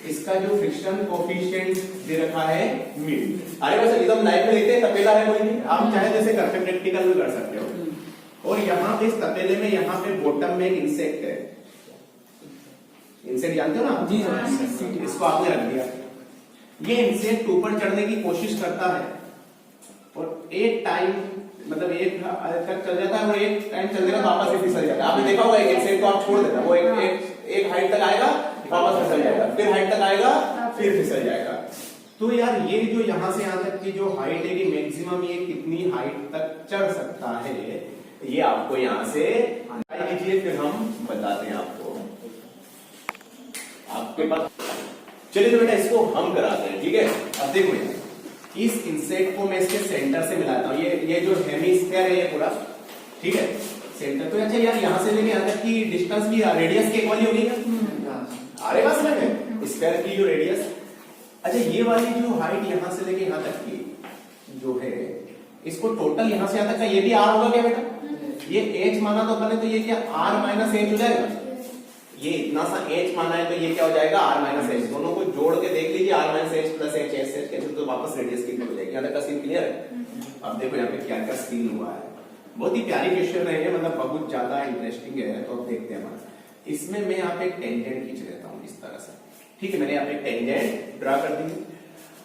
A: इसका जो फ्रिक्शन कोफिशिएंट दे रखा है म्यू। अरे बस एकदम लाइफ में लेते हैं, तपेला है कोई नहीं, आप चाहे जैसे करते प्रैक्टिकल में कर सकते हो। और यहाँ पे इस तपेले में यहाँ पे बॉटम में एक इंसेक्ट है, इंसेक्ट जानते हो ना? जी। इसको आपने रख दिया, ये इंसेक्ट ऊपर चढ़ने की कोशिश करता है और एक टाइम मतलब एक तक चल जाता है और एक टाइम चल देगा वापस से फिसल जाता है। आपने देखा होगा एक इंसेक्ट को आप छोड़ देना, वो एक हाइट तक आएगा वापस फिसल जाएगा, फिर हाइट तक आएगा फिर फिसल जाएगा। तो यार ये जो यहाँ से यहाँ तक की जो हाइट है कि मैक्सिमम ये कितनी हाइट तक चढ़ सकता है, ये आपको यहाँ से लीजिए, फिर हम बताते हैं आपको आपके पास। चलिए तो बेटा इसको हम कराते हैं, ठीक है? अब देखो इस इंसेक्ट को मैं इसके सेंटर से मिलाता हूँ, ये जो हेमिस्फीयर है ये पूरा, ठीक है? सेंटर तो अच्छा यार यहाँ से लेके यहाँ तक की डिस्टेंस भी रेडियस के इक्वल ही होगी क्या? अरे बस लगे स्फीयर की जो रेडियस, अच्छा ये वाली जो हाइट यहाँ से लेके यहाँ तक की जो है, इसको टोटल यहाँ से यहाँ तक का ये भी r होगा क्या बेटा? ये h माना तो बने तो ये क्या r माइनस h हो जाएगा? ये इतना सा h माना है तो ये क्या हो जाएगा? r minus h। दोनों को जोड़ के देख लीजिए, r minus h plus h h कैसे, तो वापस रेडियस की हो जाएगी। यहाँ तक का सीन क्लियर है? अब देखो यहाँ पे क्या क्या सीन हुआ है, बहुत ही प्यारी क्वेश्चन है ये, मतलब बहुत ज्यादा इंटरेस्टिंग है। तो अब देखते हैं हमारा, इसमें मैं यहाँ पे एक टेंजेंट खींच लेता हूँ इस तरह से, ठीक है? मैंने यहाँ पे एक टेंजेंट ड्रा कर दी।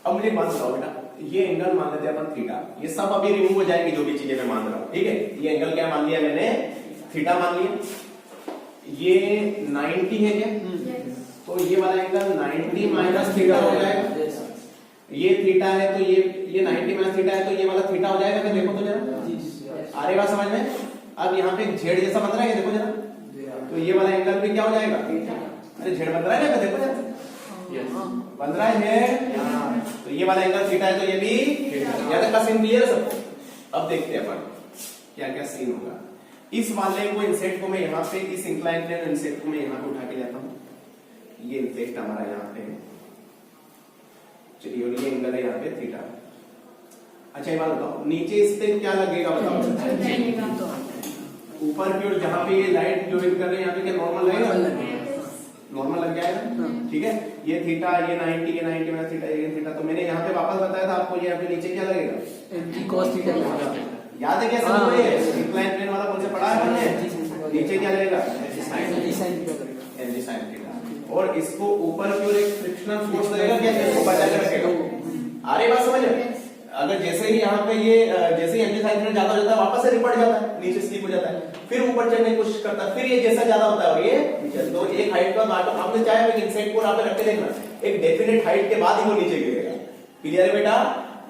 A: अब मुझे बात बताओ बेटा, ये एंगल मान लेते हैं अपन थीटा, ये सब अभी रिमूव हो जाएंगे जो भी चीजें मैं मान रहा हूँ, ठीक है? ये एंगल क्या मान लिया मैंने? थीटा मान लिया। ये 90 है क्या? तो ये वाला एंगल 90 माइनस थीटा हो जाएगा। ये थीटा है तो ये 90 माइनस थीटा है तो ये वाला थीटा हो जाएगा। देखो तो जरा, आ रही बात समझ में? अब यहाँ पे जेड जैसा बन रहा है, देखो जरा, तो ये वाला एंगल भी क्या हो जाएगा? अरे जेड बन रहा है ना, देखो जरा बन रहा है। तो ये वाला एंगल थीटा है तो ये भी, यहाँ तक का सीन क्लियर है सबको? अब देखते हैं अपन क्या क्या सीन होगा। इस वाले को इंसेक्ट को मैं यहाँ पे, इस इंक्लाइन प्लेन इंसेक्ट को मैं यहाँ पे उठा के जाता हूँ, ये इंसेक्ट हमारा यहाँ पे है, चलिए, और ये एंगल है यहाँ पे थीटा। अच्छा ये बात बताओ, नीचे इस पे क्या लगेगा बताओ? ऊपर की ओर जहाँ पे ये लाइट जो हिट कर रहे हैं यहाँ पे क्या नॉर्मल लगेगा? नॉर्मल लग जाएगा, ठीक है? ये थीटा, ये 90 माइनस थीटा, ये थीटा। तो मैंने यहाँ पे वापस बताया था आपको, ये यहाँ पे नीचे क्या लगेगा?
B: mg cos थीटा लगेगा।
A: याद है क्या सबको? ये इंक्लाइन प्लेन वाला कौन से पढ़ा है हमने? नीचे क्या लगेगा?
B: mg sin थीटा लगेगा।
A: mg sin theta. और इसको ऊपर की ओर एक फ्रिक्शनल फोर्स लगेगा क्या, इसको बचा के रखेगा। आ रही बात समझ में? अगर जैसे ही यहाँ पे ये जैसे ही एमजी साइन ज्यादा हो जाता है वापस से रिपट जाता है, नीचे स्लिप हो जाता है, फिर ऊपर चढ़ने की कोशिश करता है, फिर ये जैसा ज्यादा होता है और ये नीचे। तो एक हाइट का बात आपने चाहे एक इंसेक्ट को यहाँ पे रख के देखना, एक डेफिनेट हाइट के बाद ही वो नीचे गिरेगा। क्लियर है बेटा?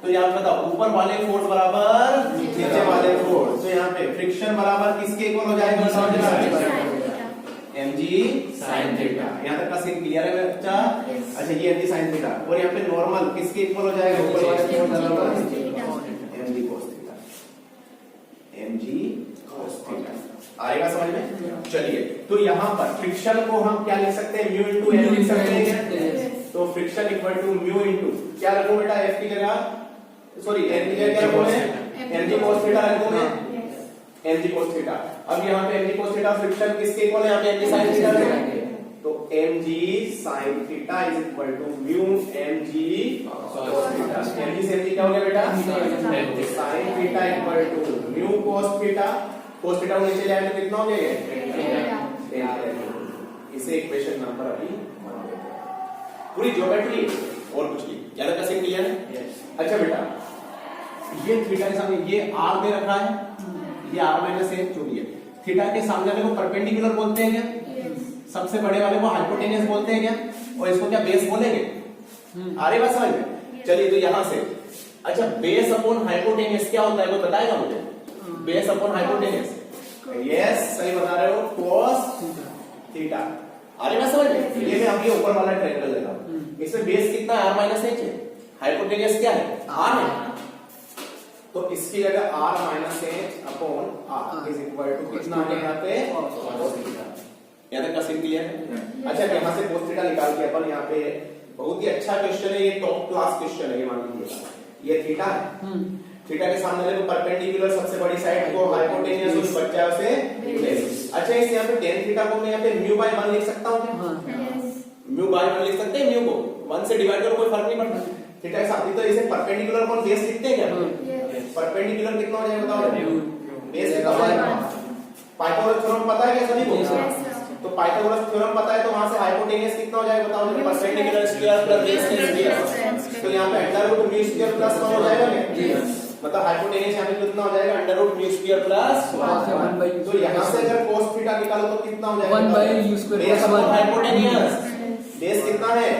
A: तो यहाँ पे बताओ ऊपर वाले फोर्स बराबर नीचे वाले फोर्स, तो यहाँ पे फ्रिक्शन बराबर किसके इक्वल हो जाएगा? mg sin theta. यहाँ तक का सीन क्लियर है बच्चा? अच्छा ये mg sin थीटा और यहाँ पे नॉर्मल किसके इक्वल हो जाएगा? ऊपर वाले फोर्स बराबर mg cos theta. mg cos theta आएगा समझ में? चलिए तो यहाँ पर फ्रिक्शन को हम क्या लिख सकते हैं? म्यू इनटू एफ लिख सकते हैं क्या? तो friction equal to mu into क्या रखूं बेटा? एफ की जगह सॉरी एन की जगह क्या रखूं मैं? mg cos थीटा रखूं मैं, mg cos थीटा। अब यहाँ पे mg cos थीटा फ्रिक्शन किसके इक्वल है? यहाँ पे mg sin थीटा है, तो mg sin theta is equal to mu mg cos theta. mg से mg क्या हो गया बेटा? sin theta equal to mu cos theta. cos theta को नीचे ले आए तो कितना हो गया ये? इसे इक्वेशन नंबर अभी पूरी ज्योमेट्री और कुछ नहीं, ज्यादा कैसे क्लियर है? अच्छा बेटा ये थीटा के सामने ये r दे रखा है, ये r माइनस a जो भी है, थीटा के सामने वाले को परपेंडिकुलर बोलते हैं क्या? सबसे बड़े वाले को हाइपोटेनियस बोलते हैं क्या? और इसको क्या बेस बोलेंगे? आ रही बात समझ में? चलिए तो यहां से अच्छा बेस अपॉन हाइपोटेनियस क्या होता है वो बताएगा मुझे? बेस अपॉन हाइपोटेनियस, यस सही बता रहे हो, cos थीटा। आ रही बात समझ में? ये मैं अभी ऊपर वाला ट्रायंगल ले रहा हूं, इसमें बेस कितना है? r माइनस h है, हाइपोटेनियस क्या है? r है, तो इसकी जगह r minus h upon r is equal to कितना आ गया यहाँ पे? cos theta. यहाँ तक का सीन क्लियर है? अच्छा यहाँ से cos थीटा निकाल के अपन यहाँ पे बहुत ही अच्छा क्वेश्चन है, ये टॉप क्लास क्वेश्चन है, ये मान लीजिए ये थीटा है, थीटा के सामने वाले को परपेंडिकुलर सबसे बड़ी साइड को हाइपोटेनियस उस बच्चा है उसे बेस। अच्छा इस यहाँ पे tan थीटा को मैं यहाँ पे म्यू बाय 1 लिख सकता हूँ क्या? म्यू बाय 1 लिख सकते हैं, म्यू को 1 से डिवाइड करो कोई फर्क नहीं पड़ता। थीटा के साथ तो इसे परपेंडिकुलर कौन बेस लिखते हैं क्या? परपेंडिकुलर कितना हो जाएगा बताओ? बेस कितना हो जाएगा? पाइथागोरस थ्योरम पता है क्या सभी को? तो पाइथागोरस थ्योरम पता है तो वहां से हाइपोटेनियस कितना हो जाएगा बताओ? Perpendicular square plus base square, तो यहाँ पे under root mu square plus 1 हो जाएगा क्या? मतलब हाइपोटेनियस यहाँ पे कितना हो जाएगा? Under root mu square plus 1। तो यहाँ से अगर cos थीटा निकालो तो कितना हो जाएगा?
B: 1 by u square
A: base
B: plus 1।
A: Hypotenuse base कितना है?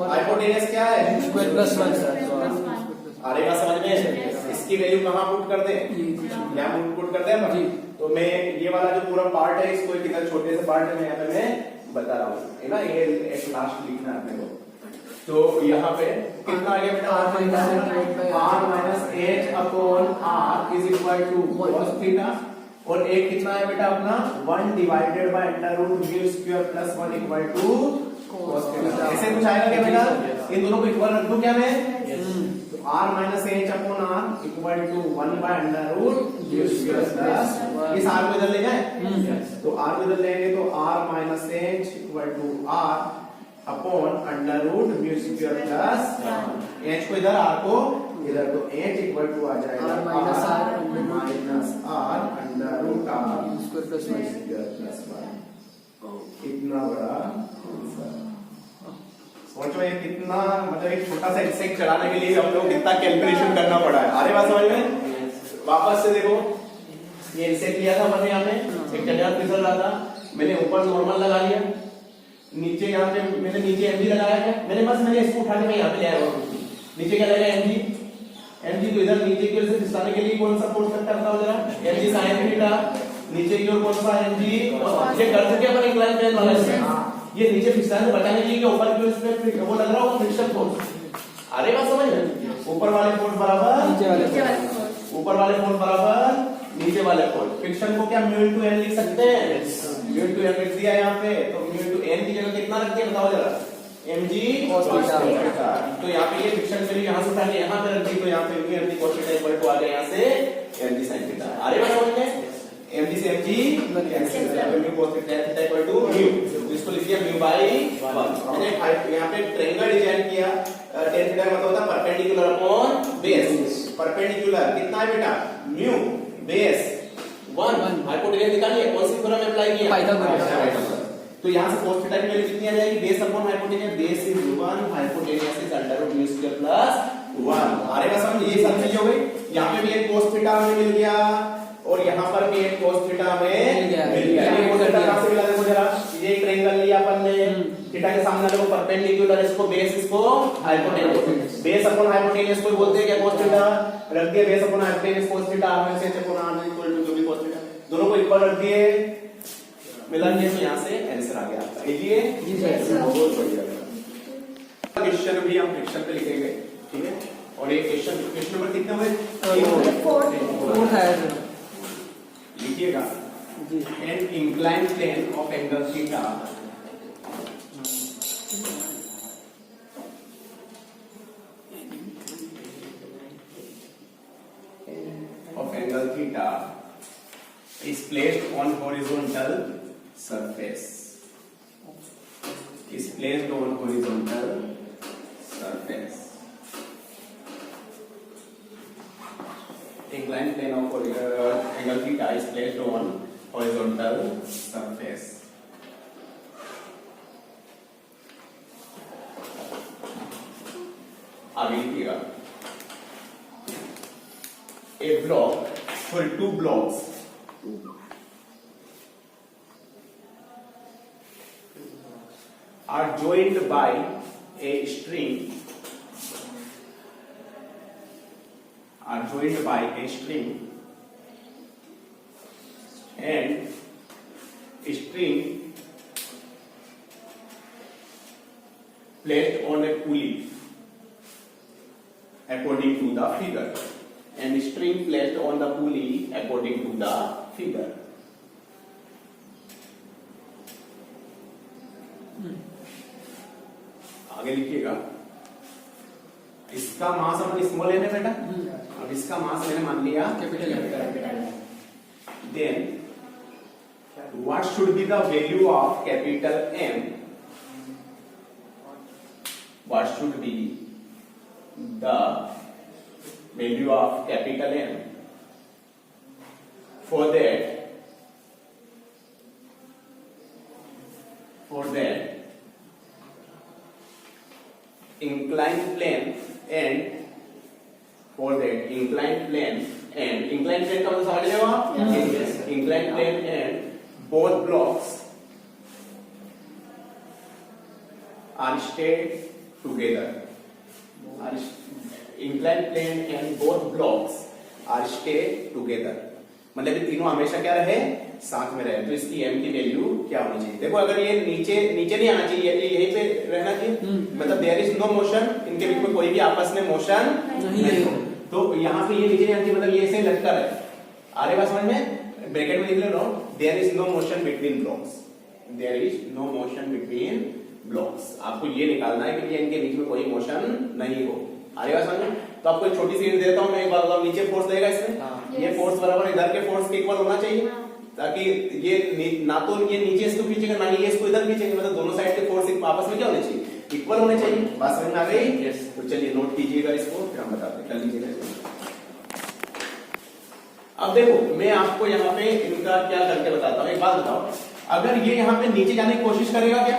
A: हाइपोटेनियस क्या है?
B: Square plus 1।
A: आ रही बात समझ में? इसकी वैल्यू कहाँ पुट कर दें? यहाँ पुट कर दें जी। तो मैं ये वाला जो पूरा पार्ट है इसको एक इधर छोटे से पार्ट में यहाँ पे मैं बता रहा हूँ, है ना? ये एक लास्ट लिखना है अपने को। तो यहाँ पे कितना आ गया बेटा? r minus h upon r is equal to cos theta, और एक कितना है बेटा अपना 1 divided by under root mu square plus 1 equal to cos theta. ऐसे कुछ आएगा क्या बेटा? इन दोनों को इक्वल रख दूं क्या मैं? तो r minus h upon r equal to 1 by under root mu square plus इस r को इधर ले जाए, तो r को इधर लेंगे तो r minus h equal to r upon under root mu square plus h को इधर r को इधर, तो h इक्वल टू आ जाएगा
B: r minus
A: r under root r
B: square plus 1
A: plus 1। कितना बड़ा सोचो ये कितना, मतलब एक छोटा सा इंसेक्ट चलाने के लिए हम लोग कितना कैलकुलेशन करना पड़ा है। अरे बात समझ में? वापस से देखो ये इंसेक्ट लिया था मैंने, यहाँ पे एक जगह फिसल रहा था, मैंने ऊपर नॉर्मल लगा लिया, नीचे यहाँ पे मैंने नीचे mg लगाया है, मैंने इसको उठा के मैं यहाँ पे ले आया हूँ, नीचे क्या लगेगा mg, तो इधर नीचे की ओर से फिसलाने के लिए कौन सा फोर्स लगता है बताओ जरा? mg sin थीटा, नीचे की ओर कौन सा mg, ये कर सके अपन इंक्लाइन प्लेन वाला है, ये नीचे फिसलाने से बचाने के लिए ऊपर की ओर से वो लग रहा होगा फ्रिक्शन फोर्स। अरे बात समझ में? ऊपर वाले फोर्स बराबर
B: नीचे वाले फोर्स,
A: ऊपर वाले फोर्स बराबर नीचे वाले फोर्स। फ्रिक्शन को क्या म्यू इनटू n लिख सकते हैं? म्यू इनटू n लिख दिया यहाँ पे, तो म्यू इनटू n की जगह कितना रख दिया बताओ जरा? mg cos theta. तो यहाँ पे ये फ्रिक्शन वैल्यू यहाँ से उठा के यहाँ पे रख दी, तो यहाँ पे mg cos theta equal to आ गया यहाँ से mg sin थीटा। अरे बात समझ में? mg से mg कैंसिल हो जाएगा, mu cos theta equal to mu, इसको लिख दिया म्यू बाय 1। मैंने यहाँ पे ट्रायंगल डिजाइन किया, tan थीटा का मतलब होता है परपेंडिकुलर अपॉन बेस। परपेंडिकुलर कितना है बेटा? म्यू बेस 1, हाइपोटेनियस निकालिए, कौन सी थ्योरम अप्लाई किया?
B: पाइथागोरस।
A: तो यहाँ से cos थीटा की वैल्यू कितनी आ जाएगी? Base upon hypotenuse, base is 1, hypotenuse is under root mu square plus 1। आएगा समझ? ये सब चीजें हो गई। यहाँ पे भी एक cos थीटा हमें मिल गया और यहाँ पर भी एक cos थीटा हमें मिल गया। ये cos थीटा कहां से मिला? देखो जरा, ये एक ट्रायंगल लिया अपन ने, थीटा के सामने वाले को परपेंडिकुलर, इसको बेस, इसको हाइपोटेन्यूज। बेस अपॉन हाइपोटेन्यूज को बोलते हैं क्या? cos theta. रख दिए base upon hypotenuse cos theta, r से अपॉन r इक्वल टू जो भी cos थीटा, दोनों को इक्वल रख दिए, मिला दिए, तो यहाँ से आंसर आ गया आपका। ये बहुत बढ़िया क्वेश्चन भी हम फ्रिक्शन पे लिखेंगे, ठीक है। और ये क्वेश्चन नंबर कितने हुए?
B: 4 है
A: लिखिएगा। An inclined plane of angle theta of angle theta is placed on horizontal surface. Is placed on horizontal surface. Inclined plane of angle theta is placed on horizontal surface. आगे लिखिएगा। A block for two blocks are joined by a string and string placed on a pulley according to the figure. And string placed on the pulley according to the figure. आगे लिखिएगा। इसका मास अपन small है ना बेटा, अब इसका मास मैंने मान लिया
B: कैपिटल है।
A: Then what should be the value of capital M? What should be the value of capital M? For that inclined plane and inclined plane का मतलब समझ रहे हो आप? Yes. Inclined plane and both blocks are stayed together. Inclined plane and both blocks are stayed together. मतलब ये तीनों हमेशा क्या रहे? साथ में रहे। तो इसकी m की वैल्यू क्या होनी चाहिए? देखो अगर ये नीचे नहीं आना चाहिए, ये यहीं पे रहना चाहिए, मतलब देयर इज नो मोशन, इनके बीच में कोई भी आपस में मोशन नहीं हो। तो यहाँ पे ये नीचे नहीं आना चाहिए, मतलब ये ऐसे लटका रहे। आ रही बात समझ में? ब्रैकेट में लिख लो, there is no motion between blocks. There is no motion between blocks. आपको ये निकालना है कि इनके बीच में कोई मोशन नहीं हो। आ रही बात समझ में? तो आपको एक छोटी सी हिंट देता हूँ मैं, एक बार बताओ, नीचे फोर्स लगेगा इसमें, ये फोर्स बराबर इधर के फोर्स के इक्वल होना चाहिए, ताकि ये ना तो ये नीचे इसको खींचेगा ना ये इसको इधर खींचेगा, मतलब दोनों साइड के फोर्स आपस में क्या होने चाहिए? इक्वल होने चाहिए। बात समझ में आ गई? यस। तो चलिए नोट कीजिएगा इसको, फिर हम बताते हैं, कर लीजिएगा इसको। अब देखो मैं आपको यहाँ पे इनका क्या करके बताता हूँ। एक बात बताओ, अगर ये यहाँ पे नीचे जाने की कोशिश करेगा क्या?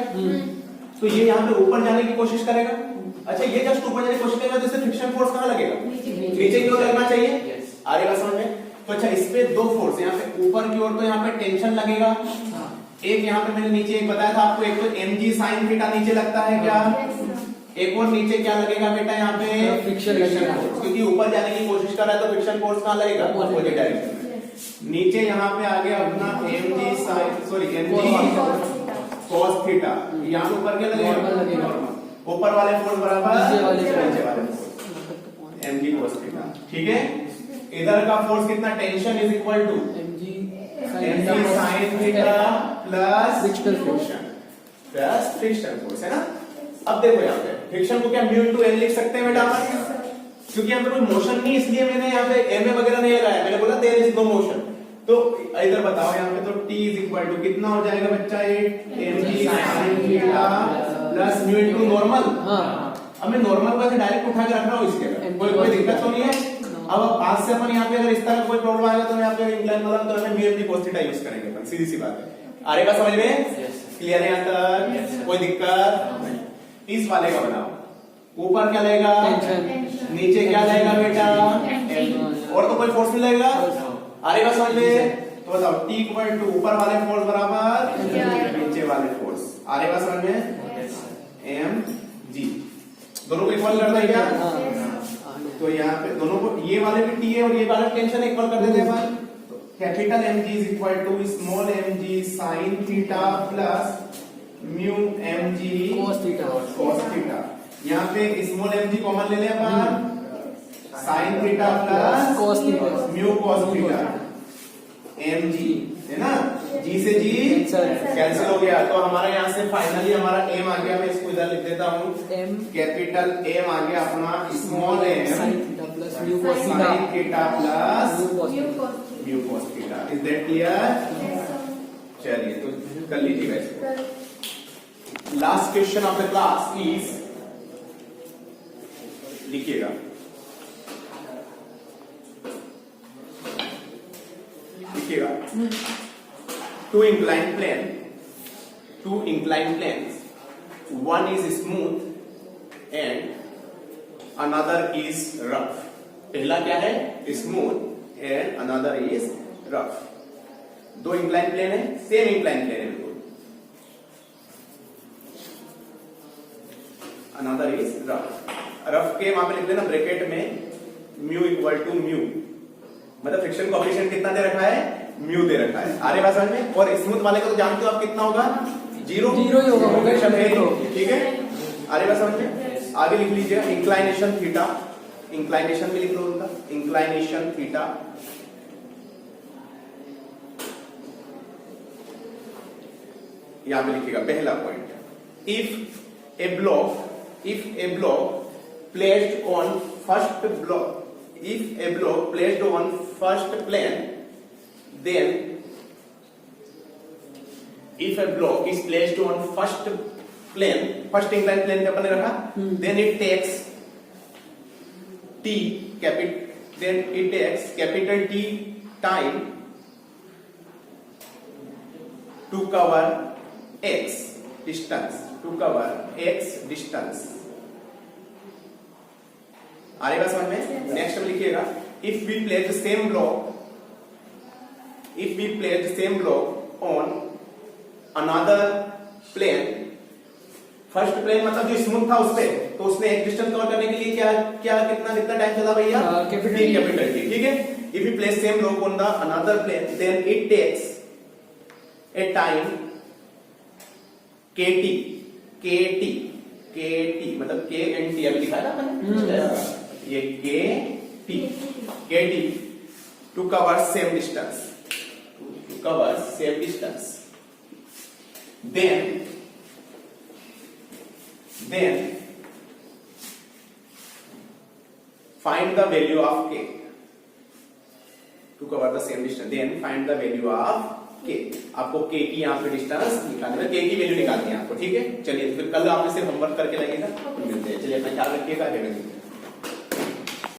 A: तो ये यहाँ पे ऊपर जाने की कोशिश करेगा। अच्छा, ये जस्ट ऊपर जाने की कोशिश करेगा तो इससे फ्रिक्शन फोर्स कहाँ लगेगा? नीचे की ओर लगना चाहिए। आ रही बात समझ में? तो अच्छा, इस पे दो फोर्स, यहाँ पे ऊपर की ओर तो यहाँ पे टेंशन लगेगा, एक यहाँ पे मैंने नीचे एक बताया था आपको, एक तो mg sin थीटा नीचे लगता है क्या, एक और नीचे क्या लगेगा बेटा यहाँ पे?
B: फ्रिक्शन फोर्स,
A: क्योंकि ऊपर जाने की कोशिश कर रहा है तो फ्रिक्शन फोर्स कहाँ लगेगा? अपोजिट डायरेक्शन में। नीचे यहाँ पे आ गया अपना mg cos थीटा, यहाँ पे ऊपर क्या लगेगा? ऊपर वाले फोर्स बराबर नीचे वाले फोर्स, mg cos थीटा, ठीक है। इधर का फोर्स कितना? Tension is equal to mg sin theta plus friction force, है ना। अब देखो यहाँ पे फ्रिक्शन को क्या म्यू इनटू एन लिख सकते हैं बेटा, क्योंकि यहाँ पे कोई मोशन नहीं, इसलिए मैंने यहाँ पे एम वगैरह नहीं लगाया, मैंने बोला देयर इज नो मोशन। तो इधर बताओ यहाँ पे, तो t इज इक्वल टू कितना हो जाएगा बच्चा? ये mg sin theta plus mu into normal. अब मैं नॉर्मल को ऐसे डायरेक्ट उठा के रख रहा हूँ इसके अंदर, कोई दिक्कत तो नहीं है। अब पास से अपन यहाँ पे अगर इस तरह कोई प्रॉब्लम आएगा तो यहाँ पे इंक्लाइन वाला तो हमें mu into cos theta use करेंगे अपन, सीधी सी बात है। आ रही बात समझ में? क्लियर है यहाँ तक? कोई दिक्कत? इस वाले का बनाओ। ऊपर क्या लगेगा?
B: टेंशन।
A: नीचे क्या लगेगा बेटा? और तो कोई फोर्स नहीं लगेगा? आ रही बात समझ में? तो बताओ T इक्वल टू ऊपर वाले फोर्स बराबर नीचे वाले फोर्स। आ रही बात समझ में? mg दोनों को इक्वल करना है क्या? तो यहाँ पे दोनों को, ये वाले भी T है और ये वाले टेंशन इक्वल कर देते हैं अपन। Capital mg is equal to small mg sine theta plus mu mg cos theta. यहाँ पे स्मॉल mg कॉमन ले लें अपन, sine theta plus mu cos theta mg है ना। g से g कैंसिल हो गया, तो हमारा यहाँ से फाइनली हमारा m आ गया। मैं इसको इधर लिख देता हूँ, कैपिटल M आ गया अपना small m sign theta plus mu cos theta. Is that clear? चलिए तो कर लीजिएगा इसको। Last question of the class is, लिखिएगा, two inclined planes, one is smooth and another is rough। पहला क्या है? Smooth and another is rough. दो इंक्लाइन प्लेन है, सेम इंक्लाइन प्लेन है बिल्कुल। Another is rough. रफ के वहां पे लिख देना ब्रैकेट में म्यू इक्वल टू म्यू, मतलब फ्रिक्शन कोएफिशिएंट कितना दे रखा है? म्यू दे रखा है। आ रहे बात समझ में? और स्मूथ वाले को तो जानते हो आप कितना होगा? जीरो ही होगा, ठीक है। आ रही बात समझ में? आगे लिख लीजिए इंक्लाइनेशन थीटा, इंक्लाइनेशन भी लिख लो उनका, इंक्लाइनेशन थीटा यहां पे लिखिएगा। पहला point, if A block placed on first block, if a block placed on first plane, then if a block is placed on first plane, first inclined plane पे अपन ने रखा, then it takes capital T time to cover x distance, आ रही बात समझ में? Next में लिखिएगा, if we place the same block on another plane, first plane मतलब जो स्मूथ था उस पे, तो उसने एक डिस्टेंस कवर करने के लिए कितना टाइम चला भैया? कैपिटल टी, ठीक है। If we place same block on the another plane, then it takes a time KT मतलब KNT अभी लिखा था मैंने, ये KT to cover same distance, then find the value of K to cover the same distance, then find the value of K। आपको K की यहाँ पे डिस्टेंस निकालनी है, K की वैल्यू निकालनी है आपको, ठीक है। चलिए तो फिर कल आपने सिर्फ होमवर्क करके लगेगा, मिलते हैं। चलिए अपना ख्याल रखिएगा।